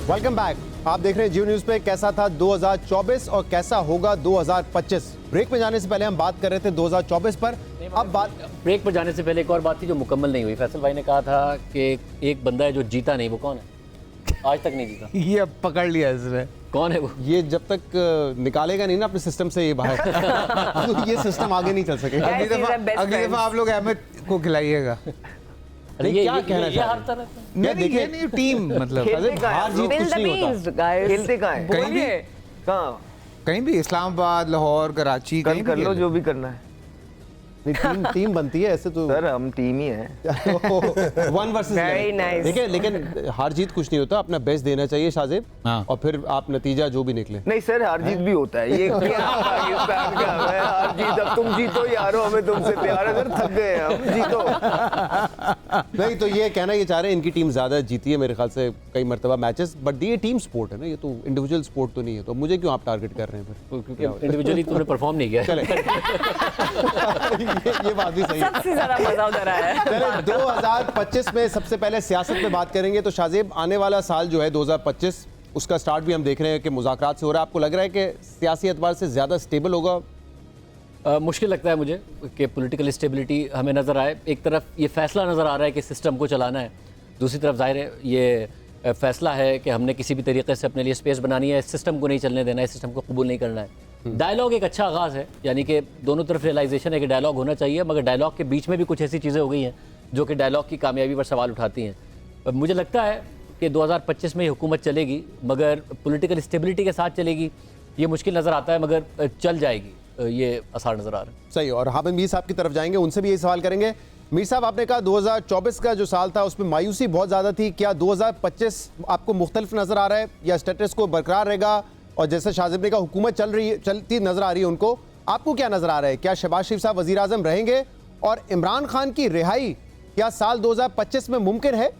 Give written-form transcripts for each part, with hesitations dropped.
Welcome back. आप देख रहे हैं जियो न्यूज पे। कैसा था 2024 और कैसा होगा 2025। ब्रेक में जाने से पहले हम बात कर रहे थे 2024 पर। अब बात ब्रेक पर जाने से पहले एक और बात थी जो मुकम्मल नहीं हुई। फैसल भाई ने कहा था कि एक बंदा है जो जीता नहीं, वो कौन है? आज तक नहीं जीता। ये अब पकड़ लिया इसने। कौन है वो? ये जब तक निकालेगा नहीं ना अपने सिस्टम से ये बाहर तो ये सिस्टम आगे नहीं चल सकेगा। अगली दफा आप लोग अहमद को खिलाइएगा। अरे ये क्या ये कहना ये चाह हर रहे तरह नहीं ये नहीं टीम मतलब हार जीत कुछ नहीं होता। खेलते कहाँ हैं? कहीं भी कहाँ? कहीं भी इस्लामाबाद, लाहौर, कराची कल कहीं कर भी लो खेलो। जो भी करना है नहीं, टीम बनती है ऐसे तो। सर, हम टीम ही हैं। 1 वर्सेस Very nice. देखिए, लेकिन हार जीत कुछ नहीं होता। अपना बेस्ट देना चाहिए शाहजेब, हाँ। और फिर आप नतीजा जो भी निकले। नहीं सर, हार जीत भी होता है। ये क्या पाकिस्तान का है हार जीत? अब तुम जीतो यारो, हमें तुमसे प्यार है सर, थक गए हैं हम, जीतो। नहीं तो ये कहना ये चाह रहे हैं इनकी टीम ज्यादा जीती है मेरे ख्याल से कई मरतबा मैचेस, बट ये टीम स्पोर्ट है ना, ये तो इंडिविजुअल स्पोर्ट तो नहीं है। तो मुझे क्यों आप टारगेट कर रहे हैं फिर? क्योंकि इंडिविजुअली तुमने परफॉर्म नहीं किया है। चले ये बात भी सही है। सबसे ज्यादा मजा उधर आया है। चले 2025 में सबसे पहले सियासत में बात करेंगे। तो शाहजेब, आने वाला साल जो है 2025, उसका स्टार्ट भी हम देख रहे हैं कि मुज़ाकरात से हो रहा है। आपको लग रहा है कि सियासी एतबार से ज़्यादा स्टेबल होगा? मुश्किल लगता है मुझे कि पॉलिटिकल स्टेबिलिटी हमें नज़र आए। एक तरफ ये फैसला नज़र आ रहा है कि सिस्टम को चलाना है, दूसरी तरफ जाहिर है ये फैसला है कि हमने किसी भी तरीके से अपने लिए स्पेस बनानी है, सिस्टम को नहीं चलने देना है, सिस्टम को कबूल नहीं करना है। डायलॉग एक अच्छा आगाज़ है, यानी कि दोनों तरफ रियलाइजेशन है कि डायलॉग होना चाहिए, मगर डायलॉग के बीच में भी कुछ ऐसी चीज़ें हो गई हैं जो कि डायलॉग की कामयाबी पर सवाल उठाती हैं। मुझे लगता है कि 2025 में ये हुकूमत चलेगी, मगर पॉलिटिकल स्टेबिलिटी के साथ चलेगी ये मुश्किल नज़र आता है, मगर चल जाएगी, ये आसार नज़र आ रहा है। सही। और हामिद मीर साहब की तरफ जाएंगे, उनसे भी यही सवाल करेंगे। मीर साहब, आपने कहा 2024 का जो साल था उसमें मायूसी बहुत ज़्यादा थी। क्या 2025 आपको मुख्तलिफ नज़र आ रहा है या स्टेटस को बरकरार रहेगा? और जैसे शाहजेब ने कहा हुकूमत चलती नज़र आ रही है उनको, आपको क्या नज़र आ रहा है? क्या शहबाज शरीफ साहब वज़ीर आज़म रहेंगे? और इमरान खान की रिहाई क्या साल 2025 में मुमकिन है?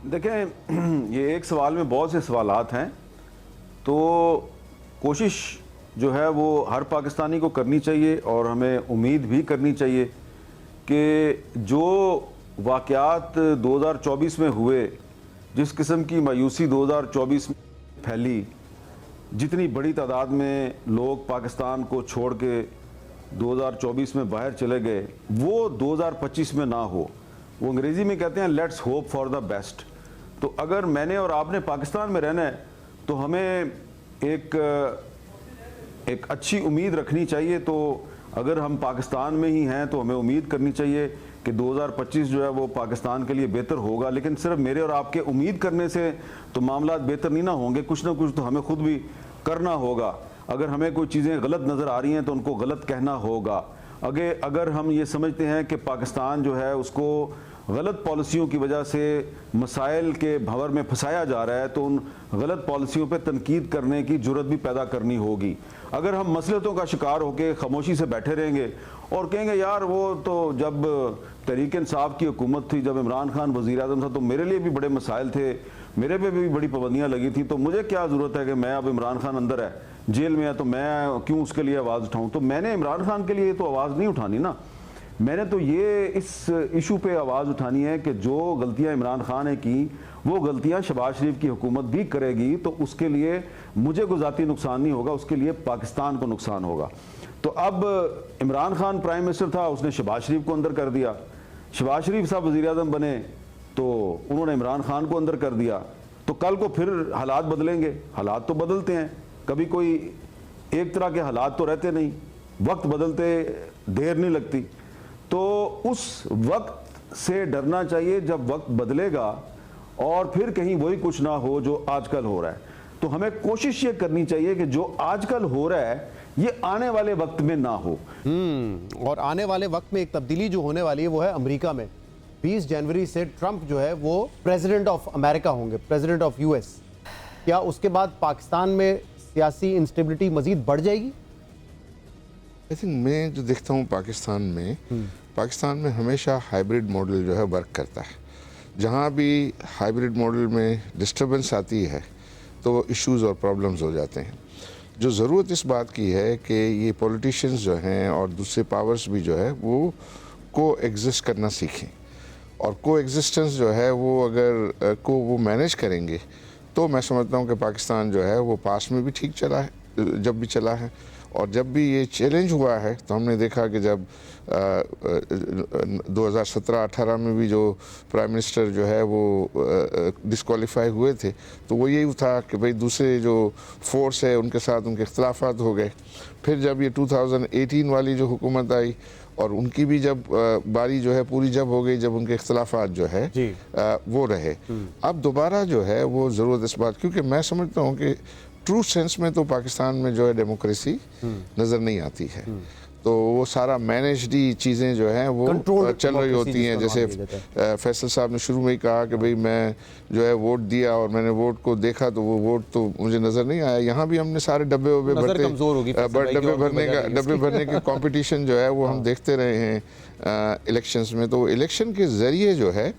देखें, ये एक सवाल में बहुत से सवालात हैं, तो कोशिश जो है वो हर पाकिस्तानी को करनी चाहिए और हमें उम्मीद भी करनी चाहिए कि जो वाक़यात 2024 में हुए, जिस किस्म की मायूसी 2024 में फैली, जितनी बड़ी तादाद में लोग पाकिस्तान को छोड़ के 2024 में बाहर चले गए, वो 2025 में ना हो। वो अंग्रेज़ी में कहते हैं let's hope for the best. तो अगर मैंने और आपने पाकिस्तान में रहना है तो हमें एक अच्छी उम्मीद रखनी चाहिए। तो अगर हम पाकिस्तान में ही हैं तो हमें उम्मीद करनी चाहिए कि 2025 जो है वो पाकिस्तान के लिए बेहतर होगा। लेकिन सिर्फ मेरे और आपके उम्मीद करने से तो मामला बेहतर नहीं ना होंगे, कुछ ना कुछ तो हमें खुद भी करना होगा। अगर हमें कोई चीज़ें गलत नज़र आ रही हैं तो उनको गलत कहना होगा। अगर हम ये समझते हैं कि पाकिस्तान जो है उसको गलत पॉलिसियों की वजह से मसाइल के भंवर में फंसाया जा रहा है, तो उन गलत पॉलिसियों पे तनकीद करने की जुर्रत भी पैदा करनी होगी। अगर हम मसलतों का शिकार होकर खामोशी से बैठे रहेंगे और कहेंगे यार वो तो जब तहरीक इंसाफ की हुकूमत थी, जब इमरान खान वज़ीर आज़म था, तो मेरे लिए भी बड़े मसाइल थे, मेरे पे भी बड़ी पाबंदियाँ लगी थी, तो मुझे क्या ज़रूरत है कि मैं अब इमरान खान अंदर है, जेल में है, तो मैं क्यों उसके लिए आवाज़ उठाऊँ? तो मैंने इमरान खान के लिए तो आवाज़ नहीं उठानी ना। मैंने तो ये इस इशू पे आवाज़ उठानी है कि जो गलतियां इमरान खान ने की वो गलतियां शहबाज शरीफ की हुकूमत भी करेगी, तो उसके लिए मुझे कोई ज़ाती नुकसान नहीं होगा, उसके लिए पाकिस्तान को नुकसान होगा। तो अब इमरान खान प्राइम मिनिस्टर था, उसने शहबाज शरीफ को अंदर कर दिया। शहबाज शरीफ साहब वज़ीर आज़म बने तो उन्होंने इमरान खान को अंदर कर दिया। तो कल को फिर हालात बदलेंगे, हालात तो बदलते हैं, कभी कोई एक तरह के हालात तो रहते नहीं, वक्त बदलते देर नहीं लगती। तो उस वक्त से डरना चाहिए जब वक्त बदलेगा और फिर कहीं वही कुछ ना हो जो आजकल हो रहा है। तो हमें कोशिश ये करनी चाहिए कि जो आजकल हो रहा है ये आने वाले वक्त में ना हो। और आने वाले वक्त में एक तब्दीली जो होने वाली है वो है अमेरिका में। 20 जनवरी से ट्रंप जो है वो प्रेसिडेंट ऑफ अमेरिका होंगे, प्रेसिडेंट ऑफ यूएस। क्या उसके बाद पाकिस्तान में सियासी इंस्टेबिलिटी मजीद बढ़ जाएगी? आई थिंक मैं जो देखता हूँ पाकिस्तान में हमेशा हाइब्रिड मॉडल जो है वर्क करता है। जहाँ भी हाइब्रिड मॉडल में डिस्टर्बेंस आती है तो इश्यूज़ और प्रॉब्लम्स हो जाते हैं। जो ज़रूरत इस बात की है कि ये पॉलिटिशियंस जो हैं और दूसरे पावर्स भी जो है वो को एग्जिस्ट करना सीखें, और को एग्जिस्टेंस जो है वो अगर को वो मैनेज करेंगे तो मैं समझता हूँ कि पाकिस्तान जो है वो पास में भी ठीक चला है, जब भी चला है, और जब भी ये चैलेंज हुआ है तो हमने देखा कि जब 2017-18 में भी जो प्राइम मिनिस्टर जो है वो डिस्क्वालीफाई हुए थे, तो वो यही था कि भाई दूसरे जो फोर्स है उनके साथ उनके इख्तलाफात हो गए। फिर जब ये 2018 वाली जो हुकूमत आई और उनकी भी जब बारी जो है पूरी जब हो गई, जब उनके इख्तलाफात जो है वो रहे, अब दोबारा जो है वो ज़रूरत इस बात, क्योंकि मैं समझता हूँ कि ट्रू सेंस में तो पाकिस्तान में जो है डेमोक्रेसी नज़र नहीं आती है, तो वो सारा मैनेज्ड ही चीज़ें जो हैं वो चल रही होती हैं। जैसे फैसल साहब ने शुरू में ही कहा कि भाई मैं जो है वोट दिया और मैंने वोट को देखा तो वो वोट तो मुझे नज़र नहीं आया। यहाँ भी हमने सारे डब्बे वब्बे डब्बे भरने के कंपटीशन जो है वो हम देखते रहे हैं इलेक्शंस में। तो इलेक्शन के ज़रिए जो है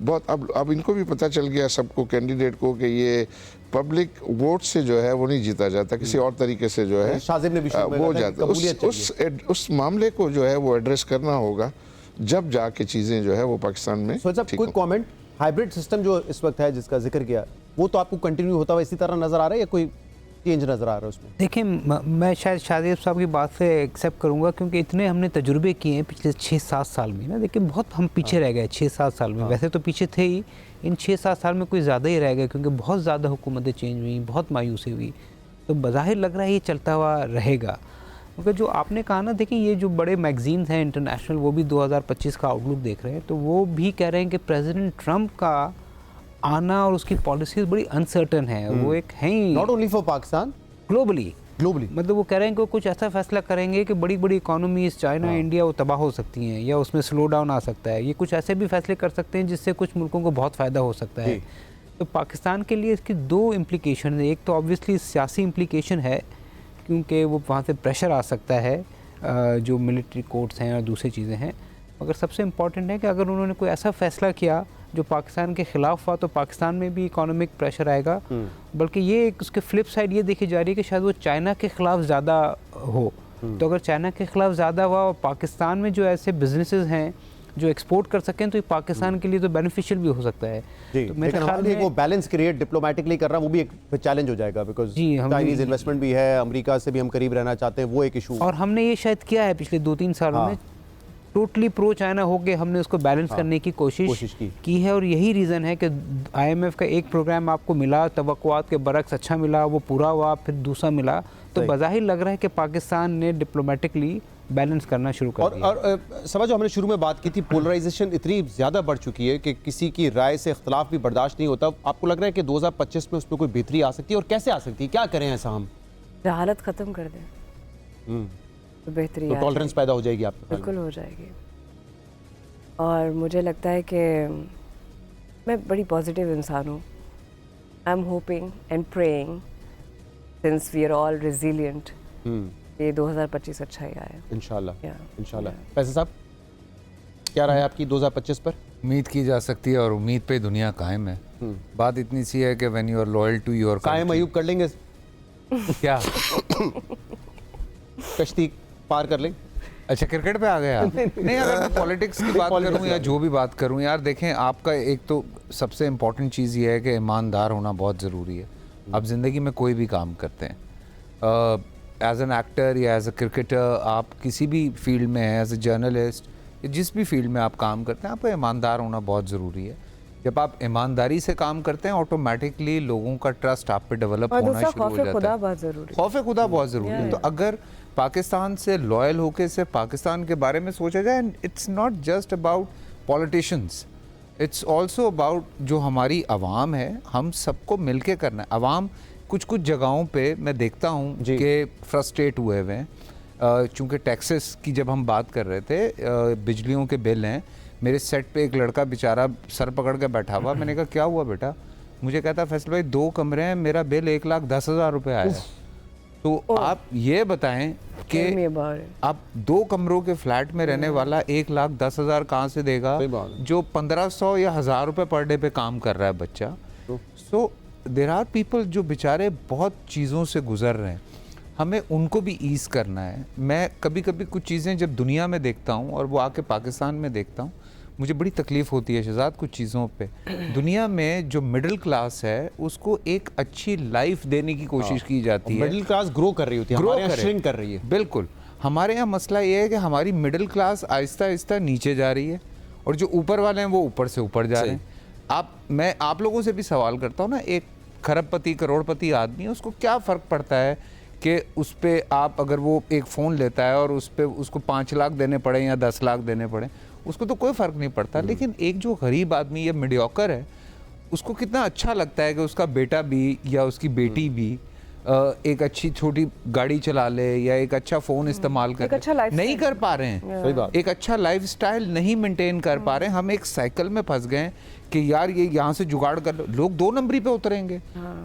बहुत अब इनको भी पता चल गया सबको, कैंडिडेट को, कि ये पब्लिक वोट से जो है वो नहीं जीता जाता, किसी और तरीके से जो है शाजिब ने भी वो जाता। उस मामले को जो है वो एड्रेस करना होगा, जब जाके चीज़ें जो है वो पाकिस्तान में। कोई कमेंट, हाइब्रिड सिस्टम जो इस वक्त है जिसका जिक्र किया, वो तो आपको कंटिन्यू होता हुआ इसी तरह नजर आ रहा है या कोई चेंज नज़र आ रहा है उसमें? देखिए, मैं शायद शाजिब साहब की बात से एक्सेप्ट करूंगा, क्योंकि इतने हमने तजुर्बे किए हैं पिछले 6-7 साल में ना। देखिए बहुत हम पीछे रह गए 6-7 साल में। वैसे तो पीछे थे ही, इन 6-7 साल में कोई ज़्यादा ही रह गए, क्योंकि बहुत ज़्यादा हुकूमतें चेंज हुई, बहुत मायूसी हुई। तो बज़ाहिर लग रहा है ये चलता हुआ रहेगा। क्योंकि जो आपने कहा ना, देखिए ये जो बड़े मैगजीन्स हैं इंटरनेशनल, वो भी 2025 का आउटलुक देख रहे हैं, तो वो भी कह रहे हैं कि प्रेसिडेंट ट्रंप का आना और उसकी पॉलिसीज़ बड़ी अनसर्टन है। वो एक है ही not only for Pakistan, globally मतलब वो कह रहे हैं कि कुछ ऐसा फैसला करेंगे कि बड़ी बड़ी इकोनॉमीज चाइना इंडिया वो तबाह हो सकती हैं, या उसमें स्लो डाउन आ सकता है। ये कुछ ऐसे भी फैसले कर सकते हैं जिससे कुछ मुल्कों को बहुत फ़ायदा हो सकता है। तो पाकिस्तान के लिए इसकी दो इम्प्लिकेशन है। एक तो ऑब्वियसली सियासी इम्प्लिकेशन है, क्योंकि वो वहाँ से प्रेशर आ सकता है, जो मिलिट्री कोर्ट्स हैं और दूसरी चीज़ें हैं। मगर सबसे इम्पॉर्टेंट है कि अगर उन्होंने कोई ऐसा फैसला किया जो पाकिस्तान के ख़िलाफ़ हुआ, तो पाकिस्तान में भी इकोनॉमिक प्रेशर आएगा। बल्कि ये एक उसके फ्लिप साइड ये देखी जा रही है कि शायद वो चाइना के ख़िलाफ़ ज़्यादा हो। तो अगर चाइना के ख़िलाफ़ ज़्यादा हुआ और पाकिस्तान में जो ऐसे बिजनेसेस हैं जो एक्सपोर्ट कर सकें, तो ये पाकिस्तान के लिए तो बेनिफिशियल भी हो सकता है। तो मेरे ख्याल में वो बैलेंस क्रिएट डिप्लोमेटिकली कर रहा है, वो भी एक चैलेंज हो जाएगा, बिकॉज चाइनीज इन्वेस्टमेंट भी है, अमेरिका से भी हम करीब रहना चाहते हैं, वो एक इशू। और हमने ये शायद किया है पिछले 2-3 सालों में, टोटली प्रो चाइना होके हमने उसको बैलेंस करने की कोशिश की है। और यही रीज़न है कि IMF का एक प्रोग्राम आपको मिला, तवक्कुआत के बरक्स अच्छा मिला, वो पूरा हुआ, फिर दूसरा मिला, तो बज़ाहिर लग रहा है कि पाकिस्तान ने डिप्लोमेटिकली बैलेंस करना शुरू कर दिया। और समझो हमने शुरू में बात की थी, पोलराइजेशन इतनी ज़्यादा बढ़ चुकी है कि किसी की राय से इख्तलाफ भी बर्दाश्त नहीं होता। आपको लग रहा है कि 2025 में उसमें कोई बेहतरी आ सकती है, और कैसे आ सकती है, क्या करें ऐसा हम? जहालत ख़त्म कर दें तो बेहतरी, तो टॉलरेंस पैदा हो जाएगी आपके? बिल्कुल हो जाएगी। और मुझे लगता है कि मैं बड़ी पॉजिटिव इंसान हूँ। I am hoping and praying, since we are all resilient, ये 2025 अच्छा ही आए इंशाल्लाह। इंशाल्लाह। फैसल साहब, क्या राय है आपकी 2025 पर? उम्मीद की जा सकती है और उम्मीद पे दुनिया कायम है। बात इतनी सी है कि when you are loyal to your कायम अयूब कर लेंगे क्या? कश्ती पार कर लें? अच्छा, क्रिकेट पे आ गए आप? नहीं, अगर मैं पॉलिटिक्स की बात करूं या जो भी बात करूं, यार देखें, आपका एक तो सबसे इम्पोर्टेंट चीज़ ये है कि ईमानदार होना बहुत ज़रूरी है। आप ज़िंदगी में कोई भी काम करते हैं, एज एन एक्टर या एज ए क्रिकेटर, आप किसी भी फील्ड में हैं, एज ए जर्नलिस्ट, जिस भी फील्ड में आप काम करते हैं, आपको ईमानदार होना बहुत ज़रूरी है। जब आप ईमानदारी से काम करते हैं, ऑटोमेटिकली लोगों का ट्रस्ट आप पे डेवलप होना शुरू हो जाता है। खौफ खुदा बहुत ज़रूरी है। तो अगर पाकिस्तान से लॉयल होकर से पाकिस्तान के बारे में सोचा जाए, it's not just about politicians, it's also about जो हमारी आवाम है, हम सबको मिलके करना है। आवाम कुछ जगहों पे मैं देखता हूँ कि फ्रस्ट्रेट हुए हुए हैं, चूँकि टैक्सेस की जब हम बात कर रहे थे, बिजलियों के बिल हैं, मेरे सेट पे एक लड़का बेचारा सर पकड़ के बैठा हुआ। मैंने कहा क्या हुआ बेटा? मुझे कहता फैसल भाई 2 कमरे हैं, मेरा बिल 1,10,000 रुपये आया है। तो आप ये बताएं कि आप 2 कमरों के फ्लैट में रहने वाला 1,10,000 कहाँ से देगा, जो 1,500 या 1,000 रुपये पर डे पे काम कर रहा है बच्चा। सो देयर आर पीपल जो बेचारे बहुत चीज़ों से गुजर रहे हैं, हमें उनको भी ईज़ करना है। मैं कभी कभी कुछ चीज़ें जब दुनिया में देखता हूँ और वो आके पाकिस्तान में देखता हूँ, मुझे बड़ी तकलीफ होती है शहजाद कुछ चीज़ों पे। दुनिया में जो मिडिल क्लास है उसको एक अच्छी लाइफ देने की कोशिश की जाती है। मिडिल क्लास ग्रो कर रही होती है, हमारे यहाँ श्रिंक कर रही है। बिल्कुल, हमारे यहाँ मसला ये है कि हमारी मिडिल क्लास आहिस्ता आहिस्ता नीचे जा रही है और जो ऊपर वाले हैं वो ऊपर से ऊपर जा रहे हैं। मैं आप लोगों से भी सवाल करता हूँ ना, एक खरबपति करोड़पति आदमी है, उसको क्या फ़र्क पड़ता है कि उस पर आप अगर वो एक फ़ोन लेता है और उस पर उसको 5 लाख देने पड़े या 10 लाख देने पड़े, उसको तो कोई फ़र्क नहीं पड़ता। लेकिन एक जो गरीब आदमी या मीडियोकर है, उसको कितना अच्छा लगता है कि उसका बेटा भी या उसकी बेटी भी एक अच्छी छोटी गाड़ी चला ले या एक अच्छा फ़ोन इस्तेमाल कर अच्छा ले। नहीं कर पा रहे हैं, सही बात। एक अच्छा लाइफस्टाइल नहीं मेंटेन कर पा रहे हैं। हम एक साइकिल में फंस गए कि यार ये यहाँ से जुगाड़ कर लो, लोग 2 नंबरी पे उतरेंगे,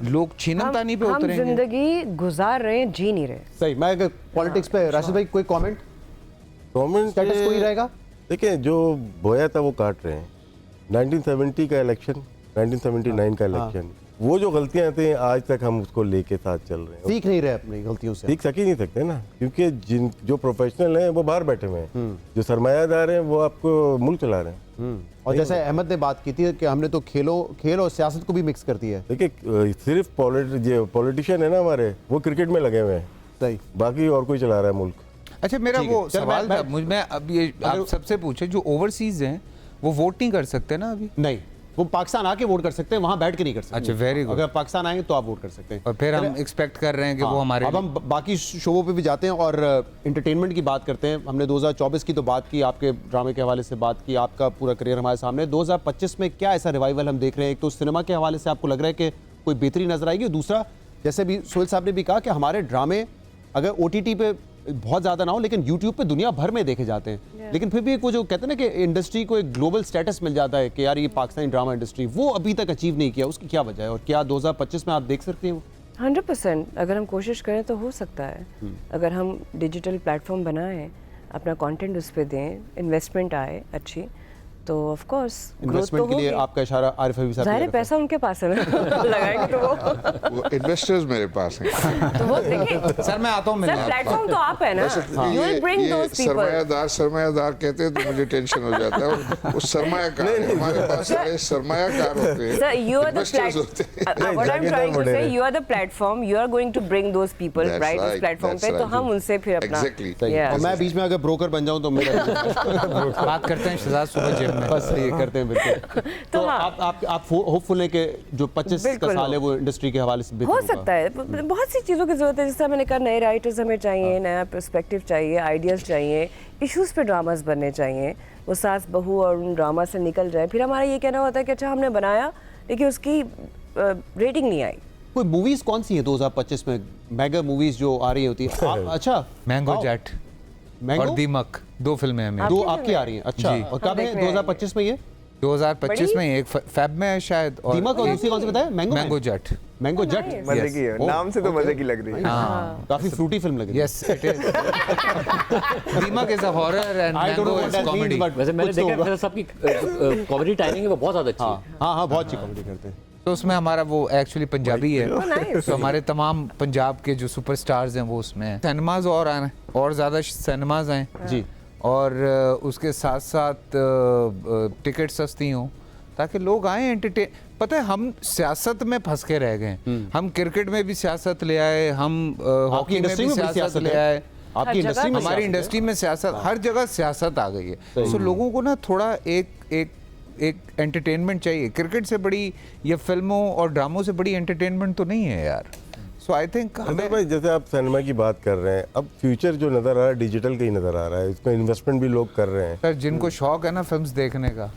लोग छीनमतानी पे हम उतरेंगे। जिंदगी गुजार रहे हैं, जी नहीं रहे। सही। मैं अगर पॉलिटिक्स पे राशिद भाई कोई कमेंट, गवर्नमेंट स्टेटस कोई रहेगा? देखिए, जो बोया था वो काट रहे हैं। 1970 का इलेक्शन, 1979 का इलेक्शन, वो जो गलतियां थी आज तक हम उसको लेके साथ चल रहे हैं। सीख नहीं रहे अपनी गलतियों से। सीख सक ही नहीं सकते ना, क्योंकि जो प्रोफेशनल हैं वो बाहर बैठे हुए हैं, जो सरमायादार हैं वो आपको मुल्क चला रहे हैं। और जैसे अहमद ने बात की थी कि हमने तो खेल और सियासत को भी मिक्स कर दिया है। देखिए, सिर्फ जो पॉलिटिशियन है ना हमारे, वो क्रिकेट में लगे हुए हैं, सही। बाकी और कोई चला रहा है मुल्क। अच्छा, मेरा ठीक है। वो चल, सवाल मैं- था, मैं अब ये आप सबसे पूछे, जो ओवरसीज हैं वो वोट नहीं कर सकते ना अभी? नहीं, वो पाकिस्तान आके वोट कर सकते हैं, वहाँ बैठ के नहीं कर सकते। अच्छा, very good। अगर पाकिस्तान आएंगे तो आप वोट कर सकते हैं। और फिर हम एक्सपेक्ट कर रहे हैं कि वो हमारे अब हम बाकी शोबों पे भी जाते हैं और एंटरटेनमेंट की बात करते हैं। हमने 2024 की तो बात की, आपके ड्रामे के हवाले से बात की, आपका पूरा करियर हमारे सामने। 2025 में क्या ऐसा रिवाइवल हम देख रहे हैं? एक तो सिनेमा के हवाले से आपको लग रहा है कि कोई बेहतरी नजर आएगी, और दूसरा, जैसे भी सोहेल साहब ने भी कहा कि हमारे ड्रामे अगर OTT पे बहुत ज़्यादा ना हो लेकिन YouTube पे दुनिया भर में देखे जाते हैं, लेकिन फिर भी एक वो जो कहते हैं ना कि इंडस्ट्री को एक ग्लोबल स्टेटस मिल जाता है कि यार ये पाकिस्तानी ड्रामा इंडस्ट्री, वो अभी तक अचीव नहीं किया। उसकी क्या वजह है और क्या 2025 में आप देख सकते हैं वो? 100% अगर हम कोशिश करें तो हो सकता है। अगर हम डिजिटल प्लेटफॉर्म बनाएं, अपना कंटेंट उस पर दें, इन्वेस्टमेंट आए अच्छी, तो ऑफ कोर्स ग्रोथ तो इन्वेस्टमेंट के लिए होगी। आपका इशारा आरिफ हबीब साहब की ज़ाहिर है तरफ है। पैसा उनके पास है ना, लगाएंगे तो वो इन्वेस्टर्स मेरे पास हैं। तो वो देखिए सर मैं आता हूँ सर, मिलने। प्लेटफॉर्म तो आप है ना, you will bring those people. सरमायादार कहते हैं तो मुझे टेंशन हो जाता है। वो सरमायाकार है, हमारे पास सारे सरमायाकार होते हैं, Sir, you are the investors होते हैं। platform. What I'm trying to say, you are the platform. You are going to bring those people That's right उस right, प्लेटफॉर्म that's पे, तो right. हम उनसे फिर अपना Exactly. Yeah. और मैं बीच में अगर ब्रोकर बन जाऊं तो मेरा बात करते हैं शहजाद सुबह जिम में। बस ये करते हैं बिल्कुल। तो हाँ। आप होपफुल है कि जो 25 का बिल्कुल साल है वो इंडस्ट्री के हवाले से बेहतर हो होगा। सकता है। बहुत सी चीज़ों की ज़रूरत है, जैसे मैंने कहा नए राइटर्स हमें चाहिए, नया पर्सपेक्टिव चाहिए, आइडियाज़ चाहिए, इश्यूज़ पे ड्रामास बनने चाहिए, वो सास बहू और उन ड्रामा से निकल जाए। फिर हमारा ये कहना होता है कि अच्छा हमने बनाया लेकिन उसकी रेटिंग नहीं आई। कोई मूवीज कौन सी है 2025 में मेगा मूवीज जो आ रही होती है? अच्छा, मैंगो जेट मैंगो और दीमक, 2 फिल्में हैं मेरी। दो आपकी आ रही हैं। अच्छा, जी। और कब है देखने आए। 2025 में ये? 2025 में एक फेब में है शायद। और दीमक और दूसरी कौन सी बताया? Mango jet. Mango jet. मजे की है, नाम से तो मजे की लग रही है। काफी फ्रूटी फिल्म लगी। Yes it is. Deemak is a horror and I don't know mango what is that means, comedy. but वैसे मैंने कुछ तो देखा होगा। है सबकी कॉमेडी टाइमिंग है वो बहुत ज़्यादा अच्छी है। हाँ, बहुत अच्छी कॉमेडी करते हैं। तो उसमें हमारा वो एक्चुअली पंजाबी है, nice. तो हमारे तमाम पंजाब के जो सुपरस्टार्स हैं वो उसमें हैं। सिनेमाज और आए और ज़्यादा सिनेमाज हैं जी। और उसके साथ साथ टिकट सस्ती हों ताकि लोग आए एंटरटेन। पता है हम सियासत में फंस के रह गए, हम क्रिकेट में भी सियासत ले आए, हम हॉकी में इंडस्ट्री भी में भी सियासत ले है। आए, आपकी हर इंडस्ट्री जगह में हमारी सियासत है। इंडस्ट्री में सियासत, हर जगह सियासत आ गई है। सो लोगों को ना थोड़ा एक एंटरटेनमेंट चाहिए। क्रिकेट से बड़ी या फिल्मों और ड्रामों से बड़ी एंटरटेनमेंट तो नहीं है यार। सो आई थिंक अगर भाई जैसे आप सिनेमा की बात कर रहे हैं, अब फ्यूचर जो नज़र आ रहा है डिजिटल का ही नज़र आ रहा है, इसमें इन्वेस्टमेंट भी लोग कर रहे हैं। सर जिनको शौक है ना फिल्म्स देखने का,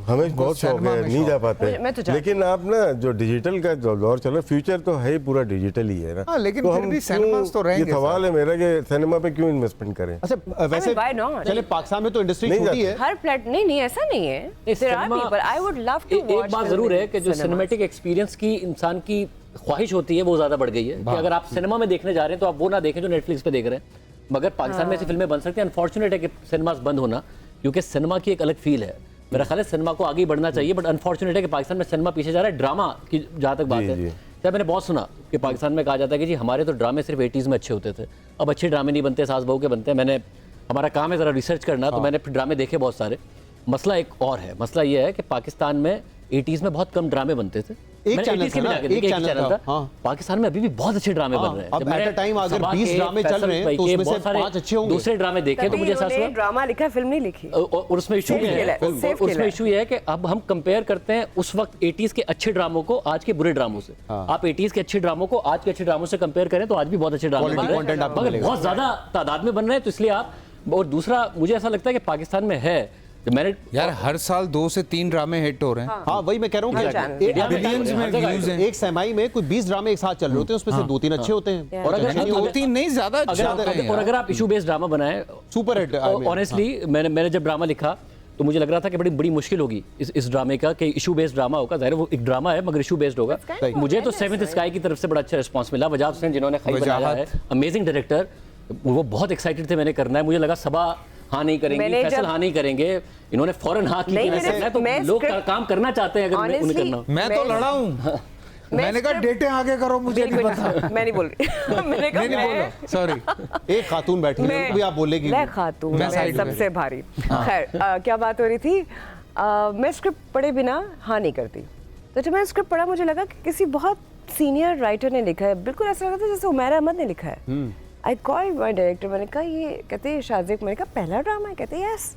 हमें बहुत शौक सिनेमा है, में नहीं शौक जा है। पाते, मैं तो जाती लेकिन आप ना जो डिजिटल का जो दौर चल रहा है, फ्यूचर तो है ही पूरा डिजिटल ही है ना। हाँ, लेकिन तो फिर हम भी क्यों- cinemas तो रहेंगे ये सवाल है मेरा कि सिनेमा पे क्यों इन्वेस्टमेंट करें। अच्छा, वैसे why not? चले पाकिस्तान में तो इंडस्ट्री नहीं छोटी जाते। है। हर प्लेट नहीं ऐसा नहीं है। There are people. I would love to watch. एक बात जरूर है कि जो सिनेमैटिक एक्सपीरियंस की इंसान की ख्वाहिश होती है वो ज़्यादा बढ़ गई है कि अगर आप सिनेमा में देखने जा रहे हैं तो आप वो ना देखें जो नेटफ्लिक्स पे देख रहे हैं। मगर पाकिस्तान में ऐसी फिल्में बन सकती हैं। अनफॉर्चुनेट है कि सिनेमास बंद होना, क्योंकि सिनेमा की एक अलग फील है। मेरा ख्याल है सिनेमा को आगे बढ़ना चाहिए, बट अनफॉर्चुनेट है कि पाकिस्तान में सिनेमा पीछे जा रहा है। ड्रामा की जहाँ तक बात जी, है, जी। जब मैंने बहुत सुना कि पाकिस्तान में कहा जाता है कि जी हमारे तो ड्रामे सिर्फ 80s में अच्छे होते थे, अब अच्छे ड्रामे नहीं बनते, सास बहू के बनते हैं। हमारा काम है ज़रा रिसर्च करना, तो मैंने फिर ड्रामे देखे बहुत सारे। मसला एक और है। मसला ये है कि पाकिस्तान में 80s में बहुत कम ड्रामे बनते थे। एक मैंने चैनल 80s के था भी ना, जाके देखे, एक एक चैनल चैनल था, था। हाँ। पाकिस्तान में अभी भी बहुत अच्छे ड्रामे बन रहे हैं। अब जब मैंने at a time अगर सबा 20 के, ड्रामे चल फैसल रहे हैं, भाई तो के उसमें से बहुत सारे 5 अच्छे होंगे। दूसरे ड्रामे देखे तो मुझे एहसास हुआ ड्रामा लिखा, फिल्म नहीं लिखी। और उसमें इशू Safe ये खेला है, है, safe खेला उसमें है। इशू ये है कि अब हम कंपेयर करते हैं उस वक्त 80s के अच्छे ड्रामों को आज के बुरे ड्रामों से। आप 80s के अच्छे ड्रामों को आज के अच्छे ड्रामों से कंपेयर करें तो आज भी बहुत अच्छे ड्रामे Quality बन रहे content हैं, आपको मगर मिलेगा। बहुत ज्यादा तादाद में बन रहे हैं, तो इसलिए आप। और दूसरा मुझे ऐसा लगता है कि पाकिस्तान में है जो मैंने यार हर साल 2 से 3 ड्रामे हिट हो रहे हैं। हाँ वही मैं कह रहा हूँ हर चैनल। कि इंडिया में बिलियंस में हर जगह व्यूज हैं। एक सेमाई में कोई 20 ड्रामे एक साथ चल रहे होते हैं, उसमें से 2-3 अच्छे होते हैं। और अगर नहीं, 2-3 नहीं, ज्यादा अच्छे होते हैं और यार। अगर आप इशू बेस्ड ड्रामा बनाएं, सुपर हिट ऑनेस्टली मैंने जब ड्रामा लिखा तो मुझे लग रहा था कि बड़ी बड़ी मुश्किल होगी इस ड्रामे का, कि इशू बेस्ड ड्रामा होगा। जाहिर है वो एक ड्रामा है मगर इशू बेस्ड होगा। मुझे तो सेवंथ स्काई की तरफ से बड़ा अच्छा रिस्पांस मिला। वजाहत हुसैन जिन्होंने खाई बनाया है, अमेजिंग डायरेक्टर, वो बहुत एक्साइटेड थे मैंने करना है। मुझे लगा सबा हाँ नहीं करेंगे, मैंने फैसल जब- हाँ नहीं करेंगे, इन्होंने फौरन हाँ की। नहीं, कि ऐसा मैंने- करना है, तो मैं लोग script- काम करना चाहते हैं अगर उन्हें Honestly, करना हो। मैं तो लड़ा हूँ। मैंने कहा script- डेटे आगे करो, मुझे नहीं पता। मैं नहीं बोल रही। मैंने कहा नहीं मैं- बोलो, सॉरी। एक खातून बैठी है, उनको भी आप बोलेगी। मैं खातून, मैं मैं साइड में। सबसे भारी। खैर क्या बात हो रही थी, मैं स्क्रिप्ट पढ़े बिना हाँ नहीं करती। तो जब मैंने स्क्रिप्ट पढ़ा मुझे लगा कि किसी बहुत सीनियर राइटर ने लिखा है, बिल्कुल ऐसा लगा था जैसे उमैर अहमद ने लिखा है। आई कॉल्ड माय डायरेक्टर, मैंने कहा ये, कहते हैं शाजिक, मैंने कहा पहला ड्रामा है, कहते हैं yes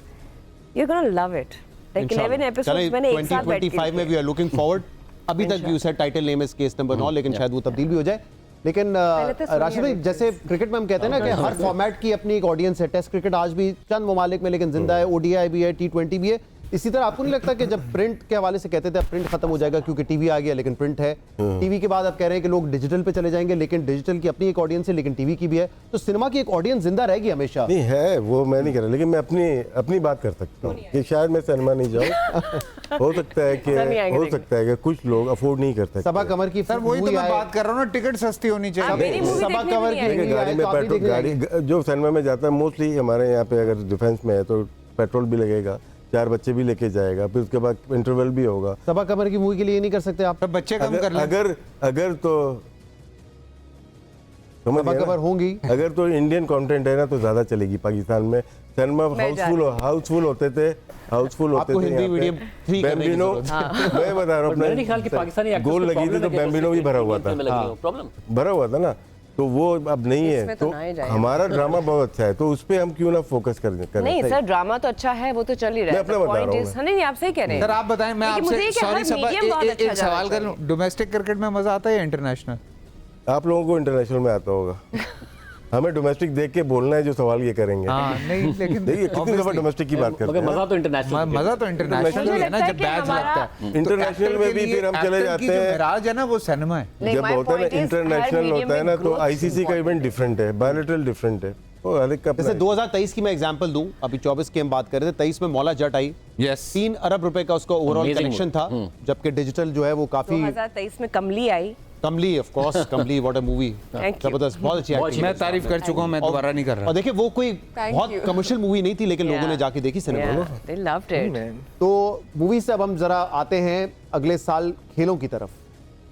you are gonna love it. Like 11 episodes मैंने एक साथ बैठ के 2025 में वी आर लुकिंग फॉरवर्ड। अभी तक you said title name is case number 9, लेकिन शायद वो तब्दील भी हो जाए। लेकिन तो सुनिए राशिद भाई, अभी जैसे क्रिकेट में हम कहते हैं ना कि हर फॉर्मेट की अपनी एक ऑडियंस है। टेस्ट क्रिकेट आज भी चंद ममालिक में लेकिन जिंदा है, ओडीआई भी है, T20 भी है। इसी तरह आपको नहीं लगता कि जब प्रिंट के हवाले से कहते थे अब प्रिंट खत्म हो जाएगा क्योंकि टीवी आ गया, लेकिन प्रिंट है, टीवी के बाद आप कह रहे हैं कि लोग डिजिटल पे चले जाएंगे, लेकिन डिजिटल की अपनी एक ऑडियंस है, लेकिन टीवी की भी है, तो सिनेमा की एक ऑडियंस जिंदा रहेगी हमेशा। नहीं है, वो मैं नहीं कह रहा, लेकिन मैं अपनी बात कर सकता हूँ कि शायद मैं सिनेमा नहीं जाऊँ। हो सकता है कि कुछ लोग अफोर्ड नहीं कर सकते। सबा कमर की सर वही तो मैं बात कर रहा हूँ ना, टिकट सस्ती होनी चाहिए। मेरी मूवी सबा देखने कवर भी की नहीं देखिए, गाड़ी में पेट्रोल, गाड़ी जो सिनेमा में जाता है मोस्टली हमारे यहाँ पे अगर डिफेंस में है तो पेट्रोल भी लगेगा, 4 बच्चे भी लेके जाएगा, फिर उसके बाद इंटरवल भी होगा। सबा कमर की मूवी के लिए नहीं कर सकते आप? तो बच्चे कम कर लें। अगर तो समझ सबा गए ना? कमर होंगी। अगर तो इंडियन कंटेंट है ना तो ज्यादा चलेगी। पाकिस्तान में सिनेमा हाउसफुल होते थे, आपको हिंदी मीडियम 3 करने की बैम्बिनो, मैं बता रहा हूँ मेरे नहीं ख्याल कि पाकिस्तानी अपने actors गोल को लगी थी problem तो है कि बैम्बिनो भी भरा हुआ था, प्रॉब्लम भरा हुआ था ना, तो वो अब नहीं है। इसमें तो तो ना ही जाए। हमारा ड्रामा बहुत अच्छा है, तो उस पे हम क्यों ना फोकस करें। नहीं सर, ड्रामा तो अच्छा है, वो तो चल ही रहा मैं है। अपना बता रहा हूँ Point is- नहीं आप सही कह रहे हैं सर आप बताएं, मैं लेकिन मुझे आपसे ये कि हर सॉरी सबा medium बहुत अच्छा एक जाना सवाल कर लूं, डोमेस्टिक क्रिकेट में मजा आता है या इंटरनेशनल? आप लोगों को इंटरनेशनल में आता होगा। हमें डोमेस्टिक देख के बोलना है जो सवाल ये करेंगे। हाँ नहीं, लेकिन देखिए कितनी दफा डोमेस्टिक की बात करते मगर हैं। मजा तो इंटरनेशनल मजा तो इंटरनेशनल मुझे है ना, लगता है जब कि बैच हमारा- लगता है। तो इंटरनेशनल एक्टर में के भी लिए- फिर हम चले एक्टर जाते की जो हैं। मिराज है ना वो सिनेमा है। नहीं, जब my होता है point ना is, इंटरनेशनल हर होता है medium ना में तो growth आईसीसी का इवेंट डिफरेंट है, बायलैटरल डिफरेंट है, वो हर एक का जैसे 2023 की मैं एग्जांपल दूं, अभी 24 की हम बात कर रहे थे, 23 में मौला जट आई, यस 3 अरब रुपए का उसका ओवरऑल Amazing कलेक्शन था, जबकि डिजिटल जो है वो काफी 2023 में कमली आई। कमली, of course Kamli, what a movie, Thank you. जबरदस्त, बहुत अच्छी बहुत एक्टिंग। मैं तारीफ कर चुका हूँ, मैं दोबारा नहीं कर रहा। और देखिए वो कोई Thank बहुत you. कमर्शियल मूवी नहीं थी, लेकिन लोगों ने जाके देखी सिनेमा में। Yeah, they loved it. तो मूवी से अब हम जरा आते हैं अगले साल खेलों की तरफ।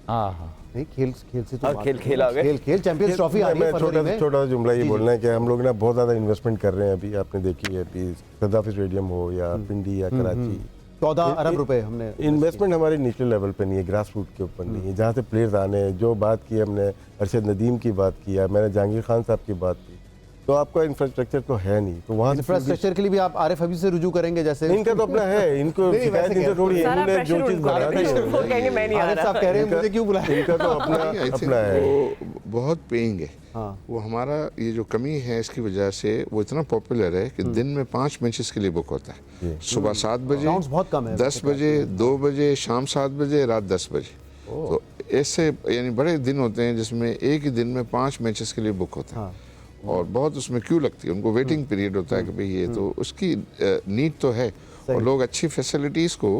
हाँ नहीं, खेल से तो हाँ, बात खेल करें। आ गए। खेल चैंपियंस ट्रॉफी आ रही है मैं फरवरी में। छोटा जुमला ये बोलना है कि हम लोग ना बहुत ज्यादा इन्वेस्टमेंट कर रहे हैं। अभी आपने देखी है, अभी गद्दाफी स्टेडियम हो या पिंडी या कराची, 14 अरब रुपए हमने इन्वेस्टमेंट हमारे नेशनल लेवल पे नहीं है, ग्रास रूट के ऊपर नहीं है, जहाँ से प्लेयर्स आने हैं। जो बात की हमने अरशद नदीम की बात किया, मैंने जहांगीर खान साहब की बात की, तो आपका इंफ्रास्ट्रक्चर तो है नहीं, तो वहाँ से इंफ्रास्ट्रक्चर के लिए भी आप आरिफ हबीब से रुजू करेंगे जैसे इनका तो अपना है, इनको नहीं, शिकायत वैसे इनसे थोड़ी है, सारा इन्होंने जो pressure चीज़ उनको बना दी है। वो कहेंगे मैं नहीं आ आरिफ रहा। साहब कह रहे हैं मुझे क्यों बुलाया? इनका तो अपना I think अपना है। वो बहुत पेइंग है। हाँ। वो हमारा ये जो कमी है इसकी वजह से वो इतना पॉपुलर है कि दिन में 5 मैचेस के लिए बुक होता है। सुबह 7 बजे, Grounds बहुत कम है। 10 बजे, 2 बजे, शाम 7 बजे, रात 10 बजे। तो ऐसे यानी बड़े दिन होते हैं जिसमें एक ही दिन में 5 मैचेस के लिए बुक होता है। और बहुत उसमें क्यू लगती है, उनको वेटिंग पीरियड होता है कि भाई ये तो उसकी नीड तो है, और लोग अच्छी फैसिलिटीज़ को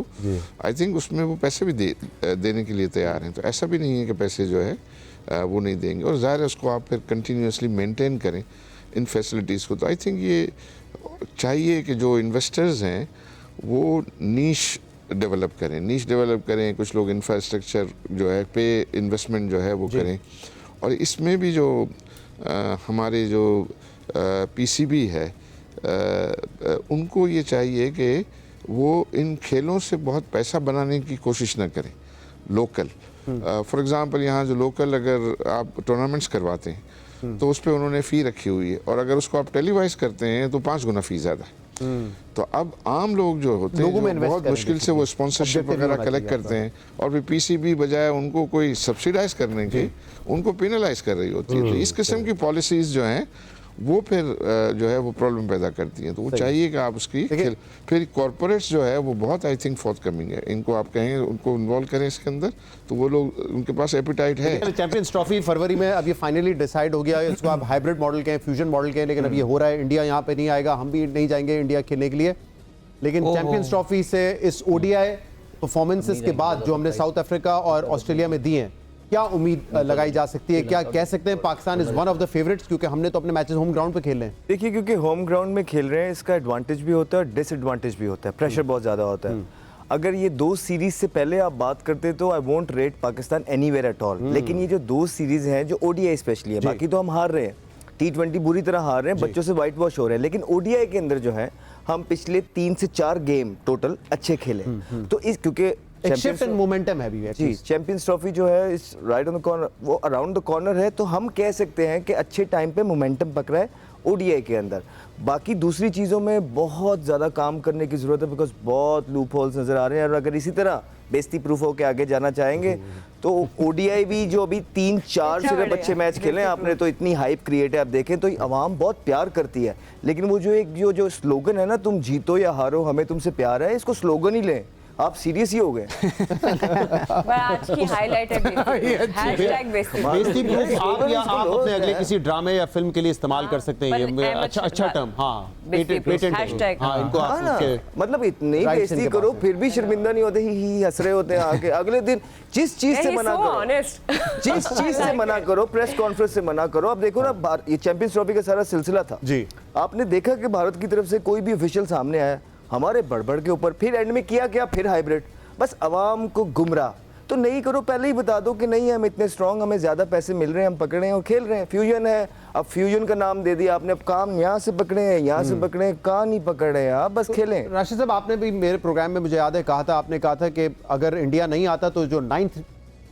आई थिंक उसमें वो पैसे भी देने के लिए तैयार हैं। तो ऐसा भी नहीं है कि पैसे जो है वो नहीं देंगे, और ज़ाहिर है उसको आप फिर कंटिन्यूसली मेंटेन करें इन फैसिलिटीज़ को। तो आई थिंक ये चाहिए कि जो इन्वेस्टर्स हैं वो नीश डेवलप करें, कुछ लोग इंफ्रास्ट्रक्चर जो है पे इन्वेस्टमेंट जो है वो करें। और इसमें भी जो हमारे जो पीसीबी है उनको ये चाहिए कि वो इन खेलों से बहुत पैसा बनाने की कोशिश न करें लोकल। फॉर एग्जांपल यहाँ जो लोकल अगर आप टूर्नामेंट्स करवाते हैं तो उस पर उन्होंने फ़ी रखी हुई है, और अगर उसको आप टेलीवाइज करते हैं तो 5 गुना फ़ी ज़्यादा है। तो अब आम लोग जो होते हैं जो बहुत मुश्किल से वो स्पॉन्सरशिप वगैरह कलेक्ट करते हैं, और फिर पीसीबी बजाय उनको कोई सब्सिडाइज करने के उनको पेनलाइज कर रही होती है। तो इस किस्म की पॉलिसीज़ जो हैं वो फिर जो है वो प्रॉब्लम पैदा करती हैं। तो वो चाहिए कि आप उसकी फिर कॉरपोरेट्स जो है वो बहुत आई थिंक फोर्थ कमिंग है, इनको आप कहें उनको इन्वॉल्व करें इसके अंदर, तो वो लोग उनके पास एपिटाइट है। चैंपियंस ट्रॉफी फरवरी में अब ये फाइनली डिसाइड हो गया है, इसको आप हाइब्रिड मॉडल कहें, फ्यूजन मॉडल कहें, लेकिन अब ये हो रहा है। इंडिया यहाँ पे नहीं आएगा, हम भी नहीं जाएंगे इंडिया खेलने के लिए, लेकिन चैंपियंस ट्रॉफी से इस ओडीआई परफॉर्मेंसेस के बाद जो हमने साउथ अफ्रीका और ऑस्ट्रेलिया में दिए हैं, क्या उम्मीद लगाई जा सकती है? क्या कह सकते हैं Pakistan is one of the favourites, क्योंकि हमने तो अपने मैचेस होम ग्राउंड पे खेल रहे हैं? देखिए, क्योंकि होम ग्राउंड में खेल रहे हैं, इसका एडवांटेज भी होता है और डिसएडवांटेज भी होता है, प्रेशर बहुत ज़्यादा होता है। अगर ये 2 सीरीज से पहले आप बात करते तो I won't rate Pakistan anywhere at all, लेकिन ये जो 2 सीरीज हैं जो ओडीआई स्पेशली है, बाकी तो हम हार रहे हैं, T20 बुरी तरह हार रहे हैं, बच्चों से वाइट वॉश हो रहे हैं, लेकिन ओडीआई के अंदर जो है हम पिछले 3 से 4 गेम टोटल अच्छे खेले। तो इस क्योंकि शिफ्ट इन मोमेंटम है भी जी, चैंपियंस ट्रॉफी जो है इस राइट ऑन द कॉर्नर, वो अराउंड द कॉर्नर है, तो हम कह सकते हैं कि अच्छे टाइम पे मोमेंटम पकड़ा है ओडीआई के अंदर। बाकी दूसरी चीज़ों में बहुत ज़्यादा काम करने की ज़रूरत है, बिकॉज बहुत लूप होल्स नज़र आ रहे हैं, और अगर इसी तरह बेइज्जती प्रूफ होकर आगे जाना चाहेंगे तो ओडीआई भी जो अभी 3-4 सिर्फ अच्छे मैच खेले हैं आपने, तो इतनी हाइप क्रिएट है, आप देखें तो आवाम बहुत प्यार करती है, लेकिन वो जो एक जो स्लोगन है ना, तुम जीतो या हारो हमें तुमसे प्यार है, इसको स्लोगन ही लें, आप सीरियस ही हो गए। आज की हाईलाइट है बेइज्जती प्रूफ आप या आप अपने अगले किसी ड्रामे या फिल्म के लिए इस्तेमाल कर सकते हैं, ये अच्छा टर्म। हाँ, पेटेंट हाँ, इनको आप उसके मतलब इतनी बेइज्जती करो फिर भी शर्मिंदा नहीं होते, ही हंस रहे होते हैं आके। अगले दिन जिस चीज से मना करो, जिस चीज से मना करो, प्रेस कॉन्फ्रेंस से मना करो। अब देखो ना, ये चैंपियंस ट्रॉफी का सारा सिलसिला था जी, आपने देखा कि भारत की तरफ से कोई भी ऑफिशियल सामने आया हमारे बड़बड़ के ऊपर, फिर एंड में किया क्या, फिर हाइब्रिड, बस आवाम को गुमराह तो नहीं करो, पहले ही बता दो कि नहीं हम इतने स्ट्रांग, हमें ज्यादा पैसे मिल रहे हैं, हम पकड़े हैं और खेल रहे हैं। फ्यूजन है, अब फ्यूजन का नाम दे दिया आपने, अब काम यहाँ से पकड़े हैं, यहाँ से पकड़े हैं, कहाँ नहीं पकड़े हैं आप, बस खेलें। राशिद साहब, आपने भी मेरे प्रोग्राम में मुझे याद है कहा था, आपने कहा था कि अगर इंडिया नहीं आता तो जो 9th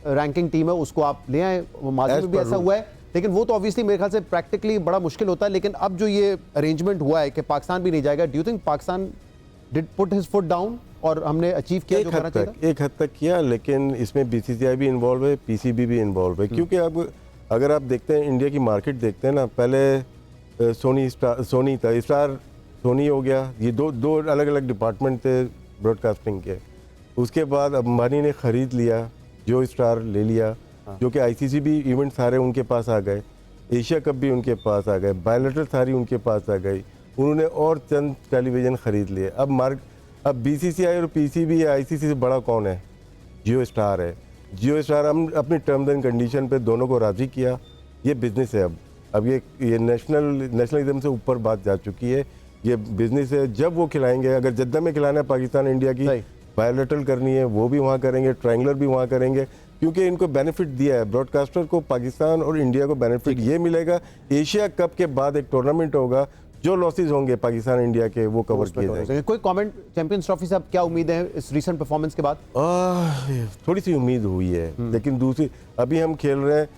रैंकिंग टीम है उसको आप ले आए, माजी में भी ऐसा हुआ है, लेकिन वो तो ऑब्वियसली मेरे ख्याल से प्रैक्टिकली बड़ा मुश्किल होता है। लेकिन अब जो ये अरेंजमेंट हुआ है कि पाकिस्तान भी नहीं जाएगा, do you think Pakistan did put his foot down और हमने अचीव किया जो करना चाहिए था? एक हद तक किया, लेकिन इसमें बीसीसीआई भी इन्वॉल्व है, पीसीबी भी इन्वॉल्व है, क्योंकि अब अगर आप देखते हैं इंडिया की मार्केट देखते हैं ना, पहले सोनी था, स्टार सोनी हो गया, ये दो अलग अलग डिपार्टमेंट थे ब्रॉडकास्टिंग के। उसके बाद अंबानी ने ख़रीद लिया, जो स्टार ले लिया, जो कि आईसीसी भी इवेंट सारे उनके पास आ गए, एशिया कप भी उनके पास आ गए, बायलैटरल सारी उनके पास आ गई, उन्होंने और चंद टेलीविज़न ख़रीद लिए। अब बीसीसीआई और पीसीबी या आईसीसी से बड़ा कौन है? जियो स्टार है। जियो स्टार हम अपनी टर्म्स एंड कंडीशन पे दोनों को राज़ी किया, ये बिज़नेस है। अब ये नेशनलिज्म से ऊपर बात जा चुकी है, ये बिज़नेस है। जब वो खिलाएंगे, अगर जद्दा में खिलाना है पाकिस्तान इंडिया की, बायलैटरल करनी है वो भी वहाँ करेंगे, ट्रायंगुलर भी वहाँ करेंगे, क्योंकि इनको बेनिफिट दिया है ब्रॉडकास्टर को, पाकिस्तान और इंडिया को बेनिफिट ये मिलेगा। एशिया कप के बाद एक टूर्नामेंट होगा, जो लॉसेस होंगे पाकिस्तान इंडिया के वो कवर किए जाएंगे। कोई कमेंट चैंपियंस ट्रॉफी से अब क्या उम्मीद है इस रीसेंट परफॉर्मेंस के बाद? थोड़ी सी उम्मीद हुई है, लेकिन दूसरी अभी हम खेल रहे हैं,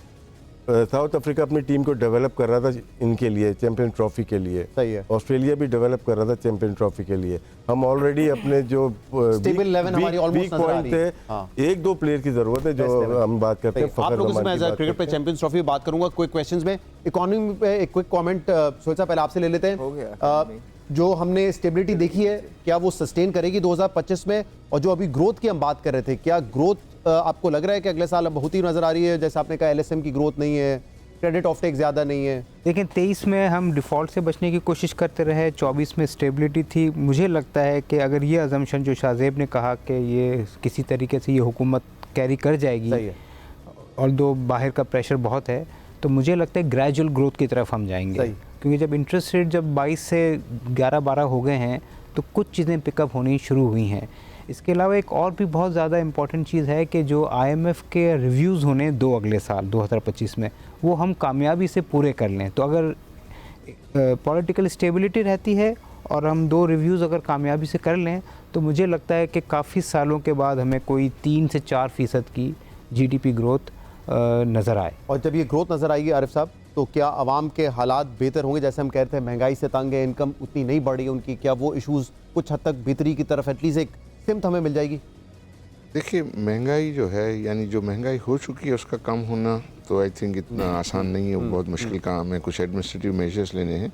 साउथ अफ्रीका अपनी टीम को डेवलप कर रहा था इनके लिए, चैंपियन ट्रॉफी के लिए। सही है। ऑस्ट्रेलिया भी डेवलप कर रहा था चैंपियन ट्रॉफी के लिए। हम ऑलरेडी अपने जो स्टेबल 11 हमारी ऑलमोस्ट नजर आ रही है। हाँ। 1-2 प्लेयर की जरूरत है जो हम बात करते हैं। आप लोगों से मैं क्रिकेट पे चैंपियंस ट्रॉफी बात करूंगा क्विक क्वेश्चंस में। इकोनॉमी पे एक क्विक कमेंट सोचा पहले आपसे ले लेते हैं। जो हमने स्टेबिलिटी देखी है, क्या वो सस्टेन करेगी 2025 में? और जो अभी ग्रोथ की हम बात कर रहे थे, क्या ग्रोथ आपको लग रहा है कि अगले साल बहुत ही नजर आ रही है? जैसे आपने कहा एलएसएम की ग्रोथ नहीं है, क्रेडिट ऑफ टेक ज़्यादा नहीं है। लेकिन 23 में हम डिफ़ॉल्ट से बचने की कोशिश करते रहे, 24 में स्टेबिलिटी थी। मुझे लगता है कि अगर ये अजम्पशन जो शाहजेब ने कहा कि ये किसी तरीके से ये हुकूमत कैरी कर जाएगी, और दो बाहर का प्रेशर बहुत है, तो मुझे लगता है ग्रेजुअल ग्रोथ की तरफ हम जाएंगे। क्योंकि जब इंटरेस्ट रेट जब 22 से 11-12 हो गए हैं तो कुछ चीज़ें पिकअप होनी शुरू हुई हैं। इसके अलावा एक और भी बहुत ज़्यादा इम्पॉर्टेंट चीज़ है कि जो IMF के रिव्यूज़ होने दो अगले साल 2025 में, वो हम कामयाबी से पूरे कर लें, तो अगर पॉलिटिकल स्टेबिलिटी रहती है और हम 2 रिव्यूज़ अगर कामयाबी से कर लें तो मुझे लगता है कि काफ़ी सालों के बाद हमें कोई 3 से 4% की जीडीपी ग्रोथ नज़र आए। और जब ये ग्रोथ नज़र आएगी आरिफ साहब, तो क्या आवाम के हालात बेहतर होंगे? जैसे हम कहते हैं महंगाई से तंग है, इनकम उतनी नहीं बढ़ रही उनकी, क्या वो इश्यूज़ कुछ हद तक बेहतरी की तरफ एटलीस्ट एक सिमत हमें मिल जाएगी? देखिए, महंगाई जो है, यानी जो महंगाई हो चुकी है उसका कम होना तो आई थिंक इतना आसान नहीं है, वो बहुत मुश्किल काम है। कुछ एडमिनिस्ट्रेटिव मेजर्स लेने हैं,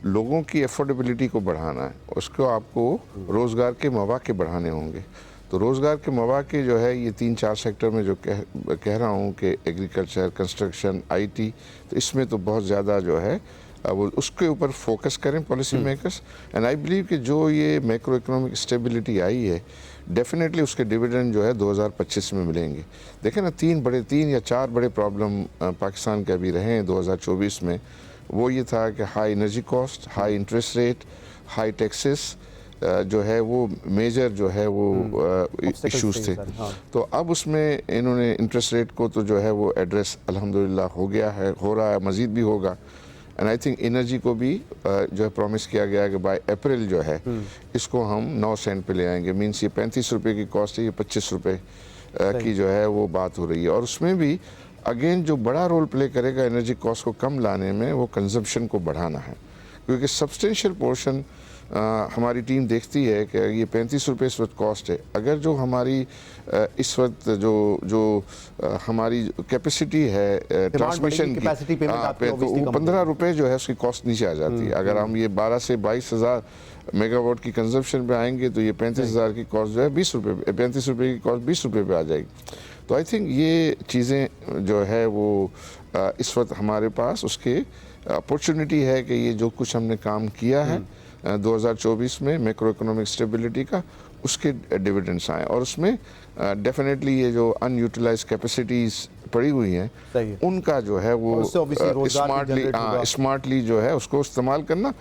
लोगों की अफोर्डेबिलिटी को बढ़ाना है, उसको आपको रोज़गार के मौक़े बढ़ाने होंगे। तो रोज़गार के मौक़े जो है ये 3-4 सेक्टर में जो कह रहा हूँ कि एग्रीकल्चर, कंस्ट्रक्शन, आईटी, तो इसमें तो बहुत ज़्यादा जो है वो उसके ऊपर फोकस करें policy makers. And I believe कि जो ये मैक्रो इकोनॉमिक स्टेबिलिटी आई है, डेफिनेटली उसके डिविडेंड जो है 2025 में मिलेंगे। देखें ना, 3 या 4 बड़े प्रॉब्लम पाकिस्तान के अभी रहे हैं 2024 में। वो ये था कि high energy cost, high interest rate, high taxes जो है वो मेजर जो है वो इश्यूज थे। तो अब उसमें इन्होंने इंटरेस्ट रेट को तो जो है वो एड्रेस अल्हम्दुलिल्लाह हो गया है, हो रहा है, मज़ीद भी होगा। एंड आई थिंक एनर्जी को भी जो है प्रॉमिस किया गया है कि बाय अप्रैल जो है इसको हम 9 सेंट पे ले आएंगे। मीन्स ये 35 रुपये की कॉस्ट है, ये 25 रुपये की जो है वो बात हो रही है। और उसमें भी अगेन जो बड़ा रोल प्ले करेगा एनर्जी कॉस्ट को कम लाने में, वो कंजम्पशन को बढ़ाना है, क्योंकि सब्सटेंशियल पोर्शन हमारी टीम देखती है कि ये 35 रुपये इस वक्त कॉस्ट है। अगर जो हमारी इस वक्त जो हमारी कैपेसिटी है ट्रांसमिशन की तो वो 15 रुपये जो है उसकी कॉस्ट नीचे आ जाती है। अगर हम ये 12 से 22,000 मेगावाट की कंजम्पशन पे आएंगे तो ये 35,000 की कॉस्ट जो है 20 रुपये, 35 रुपये की कॉस्ट 20 रुपये पे आ जाएगी। तो आई थिंक ये चीज़ें जो है वो इस वक्त हमारे पास उसके अपॉर्चुनिटी है कि ये जो कुछ हमने काम किया है 2024 में मैक्रो इकोनॉमिक स्टेबिलिटी का, उसके डिविडेंड्स आए। और उसमें डेफिनेटली ये जो अनयूटिलाइज कैपेसिटीज़ पड़ी हुई हैं उनका जो है वो स्मार्टली जो है उसको इस्तेमाल करना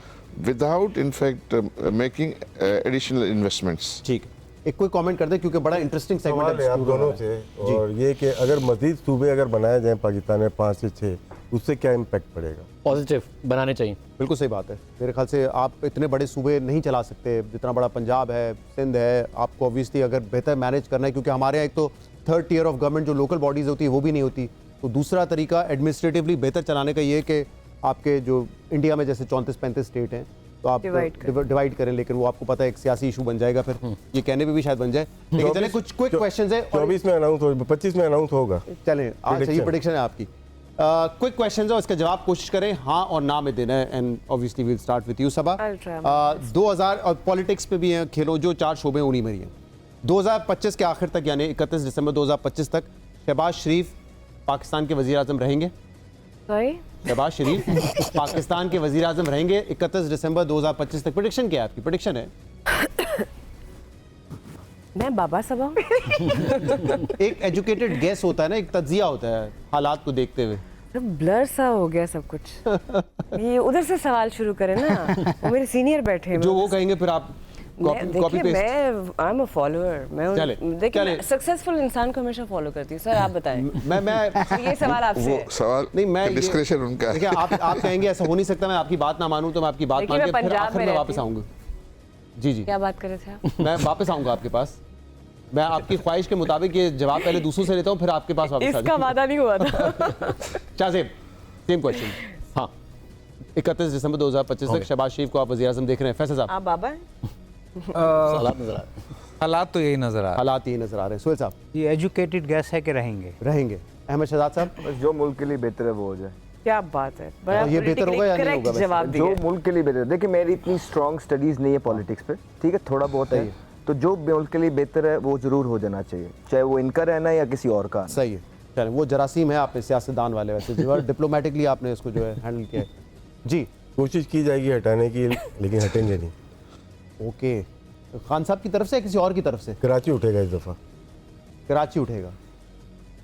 without in fact making additional investments. ठीक, एक कोई कमेंट कर दे क्योंकि बड़ा इंटरेस्टिंग सेगमेंट है आप दोनों से। और ये कि अगर मजीद सूबे अगर बनाए जाएं पाकिस्तान में 5 से 6, उससे क्या इम्पैक्ट पड़ेगा? पॉजिटिव बनाने चाहिए। बिल्कुल सही बात है। मेरे ख्याल से आप इतने बड़े सूबे नहीं चला सकते जितना बड़ा पंजाब है, सिंध है। आपको ऑब्वियसली अगर बेहतर मैनेज करना है, क्योंकि हमारे यहाँ एक तो 3rd टियर ऑफ गवर्नमेंट जो लोकल बॉडीज़ होती है वो भी नहीं होती। तो दूसरा तरीका एडमिनिस्ट्रेटिवली बेहतर चलाने का ये है कि आपके जो इंडिया में जैसे 34-35 स्टेट हैं तो आप डिवाइड करें, लेकिन वो आपको पता है एक सियासी इशू बन जाएगा, फिर ये कहने पे भी शायद बन जाए। लेकिन चलें कुछ क्विक क्वेश्चंस है। 24 में अनाउंस हो, 25 में अनाउंस होगा। चलें, आज ये प्रेडिक्शन है आपकी। क्विक क्वेश्चंस है, इसका जवाब कोशिश करें हाँ और ना में देना है। And obviously we will start with you Saba. 2000 और पॉलिटिक्स पे भी हैं, खेलों जो 4 शोबे उन्हीं में ही हैं। 2025 के आखिर तक यानी 31 दिसंबर 2025 तक शहबाज शरीफ पाकिस्तान के वज़ीर आज़म रहेंगे। शहबाज शरीफ पाकिस्तान के वज़ीर आज़म रहेंगे 31 दिसंबर 2025 तक। प्रेडिक्शन क्या है आपकी? प्रेडिक्शन है मैं बाबा सबा हूं। एक एजुकेटेड गेस होता है ना, एक तज्जिया होता है हालात को देखते हुए। ब्लर सा हो गया सब कुछ। ये उधर से सवाल शुरू करें ना, वो मेरे सीनियर बैठे हैं, जो वो कहेंगे फिर आप कॉपी पेस्ट। मैं आई एम अ फॉलोअर। मैं देखिए सक्सेसफुल इंसान को हमेशा फॉलो करती हूं। सर आप बताएं। मैं ये सवाल आपसे है। सवाल नहीं, मैं डिस्क्रिप्शन उनका। देखिए आप कहेंगे ऐसा हो नहीं सकता, मैं आपकी बात ना मानूं तो मैं आपकी बात मान के फिर आखिर में वापस आऊंगा। जी जी, क्या बात कर रहे थे आप? मैं वापस आऊंगा आपके पास। मैं आपकी ख्वाहिश के मुताबिक ये जवाब पहले दूसरों से लेता हूँ, फिर आपके पास वापस। इसका वादा नहीं हुआ था। Shahzeb, same question. हाँ, 31 दिसंबर 2025 तक शहबाज शरीफ को आप वज़ीर आज़म देख रहे हैं। फैसल साहब, आप बाबा हैं? हालात तो यही नजर आ रहे हैं। हालात यही नजर आ रहे हैं। सोहेल साहब, ये एजुकेटेड गैस है कि रहेंगे? अहमद शहजाद साहब, बस जो मुल्क के लिए बेहतर है वो हो जाए। क्या बात है, बड़ा ये बेहतर होगा या नहीं होगा? जवाब जो दिया। मुल्क के लिए बेहतर है। देखिए मेरी इतनी स्ट्रॉन्ग स्टडीज नहीं है पॉलिटिक्स पे, ठीक है, थोड़ा बहुत है। तो जो मुल्क के लिए बेहतर है वो जरूर हो जाना चाहिए, चाहे वो इनका रहना है या किसी और का। सही है। चलें, वो जरासीम है आपने सियासतदान वाले, वैसे जो है डिप्लोमेटिकली आपने इसको जो है हैंडल किया है। जी, कोशिश की जाएगी हटाने की, लेकिन हटेंगे नहीं। ओके, खान साहब की तरफ से या किसी और की तरफ से? कराची उठेगा इस दफा। कराची उठेगा,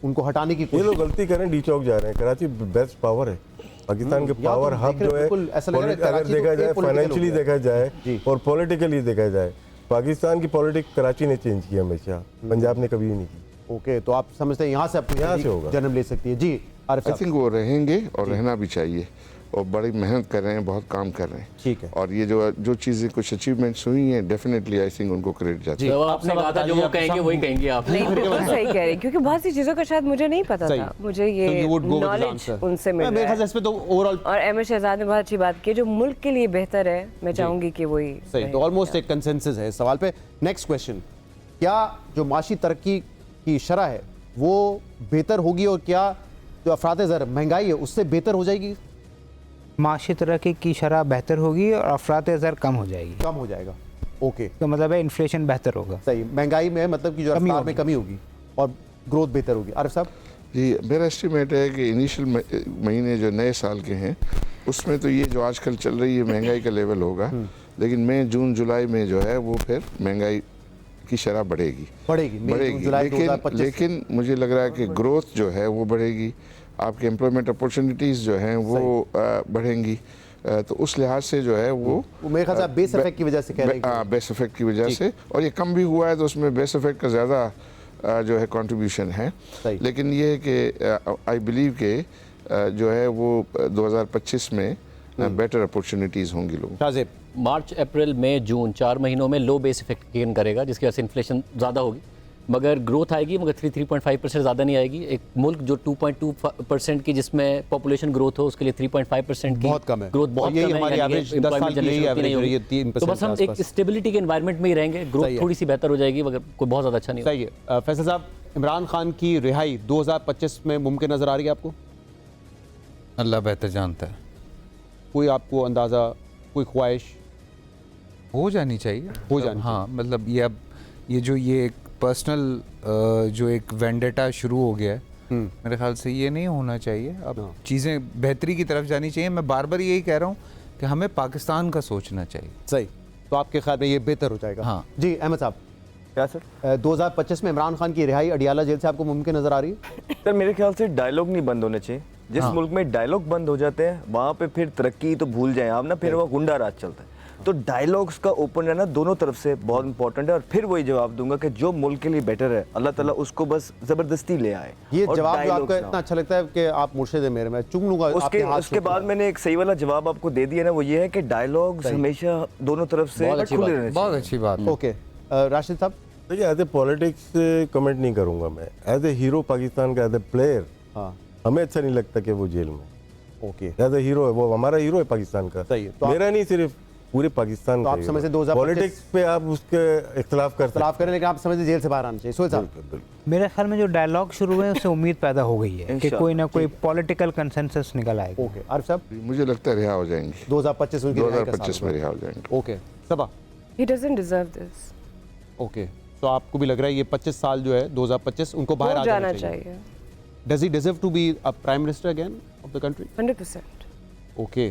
उनको हटाने की ये लोग गलती करें, डी चौक जा रहे हैं। कराची बेस्ट पावर है पाकिस्तान के पावर हब जो है। अगर देखा जाए फाइनेंशियली देखा जाए और पॉलिटिकली देखा जाए, पाकिस्तान की पॉलिटिक्स कराची ने चेंज की हमेशा, पंजाब ने कभी नहीं की। ओके, तो आप समझते हैं यहाँ से आपको यहाँ से होगा, जन्म ले सकती है। जी, आरिफ आई साहब। थिंक वो रहेंगे और रहना भी चाहिए, और बड़ी मेहनत कर रहे हैं, बहुत काम कर रहे हैं। ठीक है। और ये जो चीज़ें कुछ अचीवमेंट्स हुई हैं, डेफिनेटली आई थिंक उनको क्रेडिट जाती है। तो आपने कहा था जो वो कहेंगे वही कहेंगे आप। नहीं बिल्कुल सही कह रही हैं, क्योंकि बहुत सी चीज़ों का शायद मुझे नहीं पता सही। था, मुझे So ये you would go with this knowledge answer. उनसे मिल मेरे रहा ख्याल से है। इस पे तो ओवरऑल और अहमद शहजाद ने बहुत अच्छी बात की, जो मुल्क के लिए बेहतर है मैं चाहूंगी कि वही सही, तो ऑलमोस्ट एक कंसेंसस है इस सवाल पे। नेक्स्ट क्वेश्चन, क्या जो माशी तरक्की की शरह है वो बेहतर होगी, और क्या जो अफरात-ए-ज़र महंगाई है उससे बेहतर हो जाएगी? माशी तरक्की की शरह बेहतर होगी और अफरात-ए-ज़र कम हो जाएगी। कम हो जाएगा, ओके। तो मतलब है इन्फ्लेशन बेहतर होगा। सही, महंगाई में मतलब कि जो कमी रफ्तार में होगी। कमी होगी और ग्रोथ बेहतर होगी। आरिफ साहब। जी, मेरा एस्टिमेट है कि इनिशियल महीने जो नए साल के हैं उसमें तो ये जो आजकल चल रही है महंगाई का लेवल होगा, लेकिन मई जून जुलाई में जो है वो फिर महंगाई की शरह बढ़ेगी, लेकिन मुझे लग रहा है कि ग्रोथ जो है वो बढ़ेगी, आपके एम्प्लॉयमेंट अपॉर्चुनिटीज़ जो हैं वो बढ़ेंगी, तो उस लिहाज से जो है वो मेरे ख्याल से बेस इफेक्ट की वजह से कह रहे हैं। बेस इफेक्ट की वजह से, और ये कम भी हुआ है तो उसमें बेस इफेक्ट का ज़्यादा जो है कंट्रीब्यूशन है। लेकिन ये है कि आई बिलीव के जो है वो 2025 में बेटर अपॉर्चुनिटीज़ होंगी लोगों। शाज़ेब। मार्च, अप्रैल, मई, जून 4 महीनों में लो बेस इफेक्ट गेन करेगा, जिसकी वजह से इन्फ्लेशन ज़्यादा होगी, मगर ग्रोथ आएगी, मगर 3.5% ज़्यादा नहीं आएगी। एक मुल्क जो 2.2% की जिसमें पॉपुलेशन ग्रोथ हो उसके लिए 3.5% की बहुत कम है। ग्रोथ बहुत यही कम है, हमारी यानी कि एवरेज 10 साल employment की यही generation उतनी एवरेज नहीं है, ये होगी। 3% तो बस हम के एक आसपास। स्टेबिलिटी के एनवायरनमेंट में ही रहेंगे, सही ग्रोथ है। थोड़ी सी बेहतर हो जाएगी, मगर कोई बहुत ज़्यादा अच्छा नहीं होगा। सही है। फैसल साहब, इमरान खान की रिहाई 2025 में मुमकिन नजर आ रही है आपको? अल्लाह बेहतर जानता है। कोई आपको अंदाज़ा, कोई ख्वाहिश? हो जानी चाहिए, हो जानी हाँ, मतलब ये अब ये एक पर्सनल जो एक वेंडेटा शुरू हो गया है, मेरे ख्याल से ये नहीं होना चाहिए। अब चीज़ें बेहतरी की तरफ जानी चाहिए। मैं बार बार यही कह रहा हूँ कि हमें पाकिस्तान का सोचना चाहिए। सही, तो आपके ख्याल में ये बेहतर हो जाएगा? हाँ जी अहमद साहब। क्या सर? 2025 में इमरान खान की रिहाई अडियाला जेल से आपको मुमकिन नजर आ रही है? सर मेरे ख्याल से डायलॉग नहीं बंद होने चाहिए। जिस मुल्क में डायलॉग बंद हो जाते हैं वहाँ पे फिर तरक्की तो भूल जाएं आप ना, फिर वो गुंडा राज चलता है। तो डायलॉग्स का ओपन रहना दोनों तरफ से बहुत इंपॉर्टेंट है। और फिर वही जवाब दूंगा कि जो मुल्क के लिए बेटर है अल्लाह ताला उसको बस जबरदस्ती ले आए। ये और जवाब जो dialogues आपका ना इतना अच्छा लगता है कि आप मुर्शिद है मेरे, मैं चुम लूंगा आपके हाथ उसके बाद मैंने एक सही वाला जवाब आपको दे दिया ना, वो ये है कि डायलॉग्स हमेशा दोनों तरफ से खुले रहने चाहिए। बहुत अच्छी बात। ओके, राशिद साहब। देखिए, एज ए पॉलिटिक्स कमेंट नहीं करूंगा मैं। एज ए हीरो पाकिस्तान का, एज ए प्लेयर, हाँ, हमें अच्छा नहीं लगता कि वो जेल में। ओके, एज ए हीरो है वो, हमारा हीरो है पाकिस्तान का। सही है। तो मेरा नहीं, सिर्फ पूरे पाकिस्तान तो का। आप समझते 2025 पॉलिटिक्स पे आप उसके इख्तलाफ कर इख्तलाफ करें, लेकिन आप समझते जेल से बाहर आना चाहिए। सोहेल साहब। मेरे ख्याल में जो डायलॉग शुरू हुए हैं उससे उम्मीद पैदा हो गई है कि कोई ना कोई पॉलिटिकल कंसेंसस निकल आएगा। ओके, आरिफ साहब। मुझे लगता है रिहा हो जाएंगे 2025 उनकी रिहाई का साल 2025 में रिहा हो जाएंगे। Okay, Saba. He doesn't deserve this. Okay, तो आपको भी लग रहा है ये 25 साल जो है 2025 उनको बाहर हो आ जाना चाहिए। Does he deserve to be a prime minister again of the country? 100%. Okay,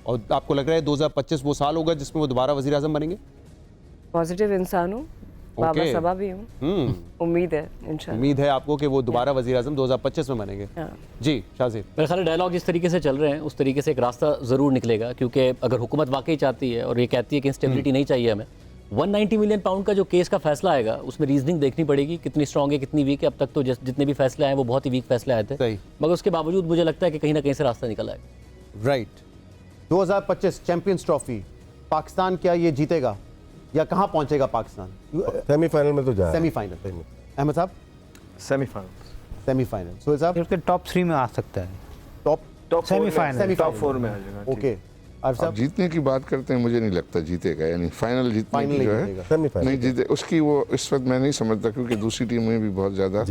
और आपको लग रहा है 2025 वो साल होगा जिसमें वो दोबारा वजीर आजम बनेंगे? पॉजिटिव इंसान हूँ, बाबा सबा भी हूँ, उम्मीद है इंशाल्लाह। उम्मीद है आपको कि वो दोबारा वजीर आजम 2025 में बनेंगे? हाँ। जी शाज़ेब। मेरे ख्याल डायलॉग जिस तरीके से चल रहे हैं उस तरीके से एक रास्ता ज़रूर निकलेगा, क्योंकि अगर हुकूमत वाकई चाहती है और ये कहती है कि इंस्टेबिलिटी नहीं चाहिए हमें, 190 मिलियन पाउंड का जो केस का फैसला आएगा उसमें रीजनिंग देखनी पड़ेगी, कितनी स्ट्रॉन्ग है कितनी वीक है। अब तक तो जितने भी फैसले आए वो बहुत ही वीक फैसले आए थे, सही। मगर उसके बावजूद मुझे लगता है कि कहीं ना कहीं से रास्ता निकल आएगा। राइट। 2025 चैंपियंस ट्रॉफी पाकिस्तान क्या ये जीतेगा या कहाँ पहुंचेगा पाकिस्तान? सेमीफाइनल में तो जा सेमीफाइनल। अहमद साहब। सेमीफाइनल। सोहेल साहब। उसके टॉप 3 में आ सकता है। टॉप सेमीफाइनल, टॉप 4 में आ जाएगा। ओके, आरिफ अब साहब। जीतने की बात करते हैं, मुझे नहीं लगता जीतेगा, यानी फाइनल जीतने फाइनल की जो नहीं है जीतेगा। सेमीफाइनल नहीं जीते उसकी वो इस वक्त मैं नहीं समझता, क्योंकि दूसरी टीमें भी बहुत ज़्यादा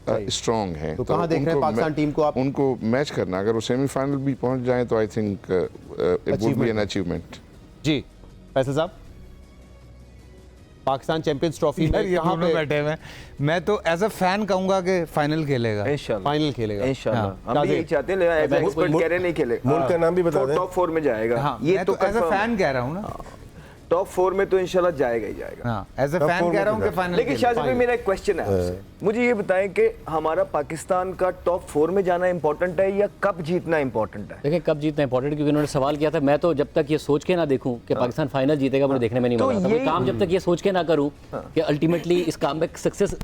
स्ट्रॉन्ग हैं। तो कहाँ देख रहे हैं पाकिस्तान टीम को आप? उनको मैच करना, अगर वो सेमीफाइनल भी पहुंच जाए तो I think it would be an achievement. जी फैसल साहब। पाकिस्तान चैंपियंस ट्रॉफी में ये कहाँ दोनों पे बैठे हुए हैं। मैं तो एज अ फैन कहूंगा कि फाइनल खेलेगा, इंशाल्लाह फाइनल खेलेगा? इंशाल्लाह। हम भी यही चाहते हैं, एज एक्सपर्ट कह रहे नहीं खेले, मुल्क का नाम भी बता दें। टॉप 4 में जाएगा। हाँ, ये मैं तो तो एज अ फैन कह रहा हूँ ना। टॉप 4 में तो इंशाल्लाह जाएगा ही जाएगा। हाँ, as a Top fan four कह रहा में हूँ कि फाइनल। लेकिन शायद भाई मेरा एक क्वेश्चन है आपसे, मुझे ये बताएं कि हमारा पाकिस्तान का टॉप 4 में जाना इंपॉर्टेंट है या कप जीतना इंपॉर्टेंट है? देखिए कब जीतना इंपॉर्टेंट, क्योंकि उन्होंने सवाल किया था, मैं तो जब तक ये सोच के ना देखूं कि पाकिस्तान फाइनल जीतेगा मुझे देखने में नहीं तो मजा आता। मैं यही- काम जब तक ये सोच के ना करूं कि अल्टीमेटली इस काम में सक्सेस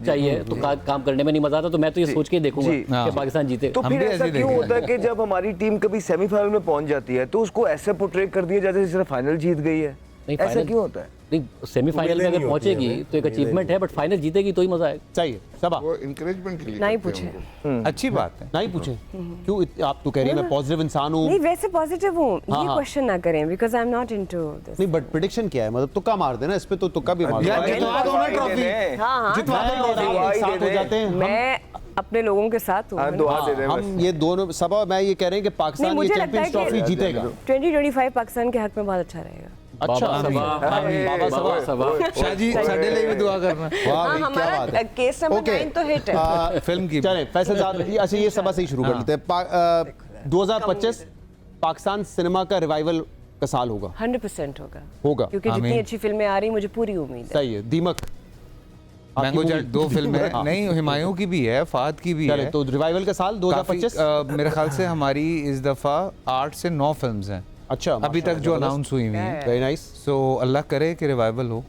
चाहिए तो काम करने में नहीं मजा आता, तो मैं तो ये सोच के देखूंगा जी। कि पाकिस्तान जीते। तो हम फिर भी ऐसा ऐसे क्यों देख होता है कि जब हमारी टीम कभी सेमीफाइनल में पहुंच जाती है तो उसको ऐसे पोर्ट्रे कर दिया जाता है जैसे फाइनल जीत गई है? नहीं, ऐसा फाइनल- क्यों होता है? नहीं, सेमीफाइनल में अगर नहीं होती है पहुंचेगी भाई, तो एक अचीवमेंट है, बट फाइनल जीतेगी तो ही मजा आएगा। चाहिए सबा वो इंकरेजमेंट के लिए नहीं करते हैं पूछे। उनको। अच्छी बात है। नहीं पूछे क्यों? आप तो कह रही है मैं पॉजिटिव इंसान हूँ। नहीं वैसे पॉजिटिव हूँ, हाँ, ये हाँ। क्वेश्चन ना करें because I am not into this. नहीं बट प्रिडिक्शन क्या है? मतलब तुक्का मार देना इस पे, तो तुक्का भी मार दो। यार, जितवा दो ना ट्रॉफी। हाँ हाँ जितवा दो और आप दुआ एक ही साथ दे हो दे। जाते हैं। मैं अपने लोगों के साथ हूँ। हाँ, दुआ दे दें हम बस। ये दोनों सबा मैं ये कह रहे हैं कि नहीं, पाकिस्तान ये मुझे लगता चैंपियंस है ट्रॉफी कि जीतेगा। 2025 पाकिस्तान के हक में बहुत अच्छा रहेगा। अच्छा बाबा सभा शाहजी साडे लिए भी दुआ करना। वाह हाँ, भाई, क्या हमारा बात है। Case number Okay. 9 तो हिट है। फिल्म की चलें फैसल साहब, अच्छा ये सभा से ही शुरू कर लेते हैं। 2025 पाकिस्तान सिनेमा का रिवाइवल का साल होगा। 100% होगा होगा क्योंकि जितनी आमीन। अच्छी फिल्में आ रही मुझे पूरी उम्मीद है। सही है। दीमक मैंगो आपकी जट movie? 2 फिल्में नहीं, हुमायूं की भी है, फाद की भी चले है। तो रिवाइवल का साल 2025। काफी, मेरे ख्याल से हमारी इस दफा 8 से 9 फिल्म्स हैं अच्छा अभी तक जो अनाउंस हुई हुई हैं। Very nice. सो अल्लाह करे कि रिवाइवल हो।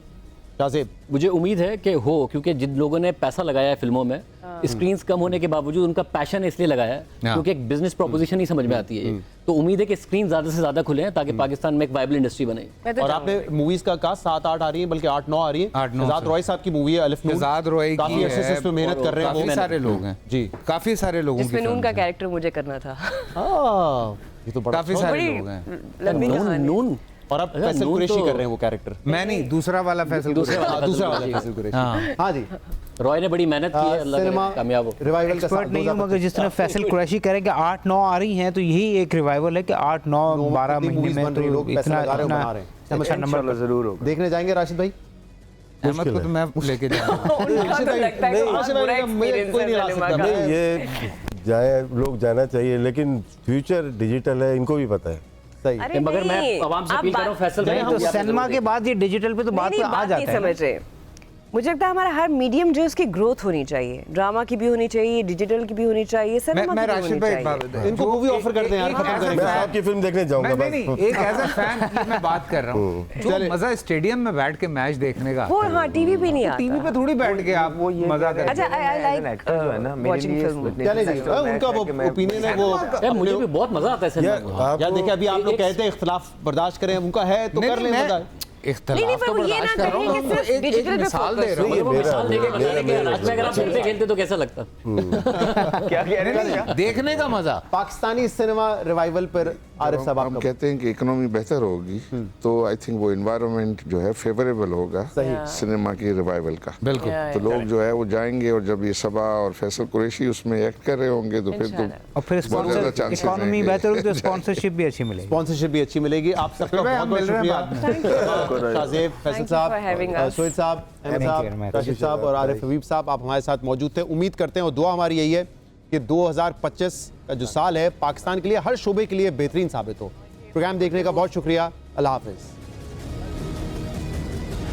शाहजेब मुझे उम्मीद है कि हो, क्योंकि जिन लोगों ने पैसा लगाया है फिल्मों में, स्क्रीन्स कम होने के बावजूद उनका पैशन इसलिए लगाया है क्योंकि एक बिजनेस प्रोपोजिशन ही समझ में आती है ये। तो उम्मीद है कि स्क्रीन ज्यादा से ज्यादा खुले हैं ताकि पाकिस्तान में एक वाइबल इंडस्ट्री बने। मैं तो और आपने मूवीज का कहा 7-8 आ रही है, बल्कि 8-9 आ रही है। 8-9 शहजाद रॉय साहब की मूवी है अलिफ नून। शहजाद रॉय की काफी अच्छे से है, इस पे मेहनत कर रहे हैं काफी वो। सारे लोग हैं जी काफी सारे लोगों की जिसमें नून फिल्म्स का हैं। कैरेक्टर मुझे करना था। ये तो बड़ा काफी अच्छा सारे बड़ी लोग हैं। लंबी नून कहानी। नून और अब अच्छा, फैसल नून कुरैशी तो- कर रहे हैं वो कैरेक्टर। मैं नहीं, दूसरा वाला फैसल दूसरे कुरैशी। वाला दूसरा फैसल वाला फैसल कुरैशी। हाँ। हाँ जी। रॉय ने बड़ी मेहनत की है, अल्लाह सिनेमा करे कामयाब हो। रिवाइवल का एक्सपर्ट साल नहीं हूँ मगर जिस तरह फैसल कुरैशी कह रहे हैं कि 8-9 आ रही हैं तो यही एक रिवाइवल है कि 8-9-12 महीने मूवीज में बन रही तो लोग पैसा इतना लगा रहे हो, इतना बना रहे हैं। अच्छा नंबर इंशाल्लाह जरूर होगा। देखने जाएंगे राशिद भाई? अहमद को तो मैं लेके जाऊंगा। उनका तो लगता है कि बहुत बुरा experience कोई नहीं ला है सकता। सिनेमा का। नहीं, ये जाए लोग जाना चाहिए, लेकिन फ्यूचर डिजिटल है, इनको भी पता है। सही। अरे मगर मैं नहीं, आवाम से आप अपील कर रहा हूँ, फैसल भाई, नहीं, हम तो आपसे सिनेमा जरूर के बाद ये डिजिटल पे तो बात नहीं, पे आ बात जाता नहीं है ना। समझ रहे। मुझे लगता है हमारा हर मीडियम जो है उसकी ग्रोथ होनी चाहिए, ड्रामा की भी होनी चाहिए, डिजिटल की भी होनी चाहिए, सिनेमा मैं की भी राशिद होनी भाई एक बात चाहिए। बताऊं। इनको मूवी ऑफर करते हैं यार, खत्म ऐसा करेंगे। मैं आपकी फिल्म देखने जाऊंगा नहीं बस। नहीं, एक एज अ फैन की मैं बात कर रहा हूँ। जो मजा स्टेडियम में बैठ के मैच देखने का वो हाँ टीवी पे नहीं टीवी आता। पे थोड़ी बैठ के आप मजा कर। अच्छा आई लाइक एक्टर जो है ना मेरे watching लिए film। चले जी, उनका वो ओपिनियन है वो। यार मुझे भी बहुत मजा आता है सिनेमा यार, में। आप यार देखिए अभी आप लोग कहते हैं इख्तिलाफ बर्दाश्त करें, उनका है तो कर लें मजा। नहीं, इख्तिलाफ पर तो वो ये बर्दाश्त ना कर रहा करें कि हूँ, सिर्फ एक digital पे मिसाल focus दे रहा हूँ। वो मिसाल देके बता रहे कि मेरा- आज में अगर आप खेलते खेलते तो कैसा लगता? क्या कह रहे हैं? देखने का मजा। पाकिस्तानी सिनेमा रिवाइवल पर आरिफ साहब हम आपका कहते हैं कि इकोनॉमी बेहतर होगी तो आई थिंक वो एनवायरनमेंट जो है फेवरेबल होगा सिनेमा की रिवाइवल का। बिल्कुल। तो लोग जो है वो जाएंगे और जब ये सबा और फैसल कुरैशी उसमें एक्ट कर रहे होंगे तो फिर तो और फिर बहुत ज्यादा chances इकोनॉमी रहेंगे। बेहतर होगी तो स्पॉन्सरशिप भी अच्छी मिलेगी। स्पॉन्सरशिप भी अच्छी मिलेगी। आप सबका भाई, बहुत हम बहुत मिल रहे हैं शुक्रिया। शाहजेब, फैसल Thank you साहब, for having us. सोहेल साहब, अहमद Thank you साहब, very much. राशिद साहब और आरिफ हबीब साहब, आप हमारे साथ मौजूद थे। उम्मीद करते हैं और दुआ हमारी यही है कि 2025 का जो साल है पाकिस्तान के लिए हर शोबे के लिए बेहतरीन साबित हो। प्रोग्राम देखने का बहुत शुक्रिया। अल्लाह हाफिज़।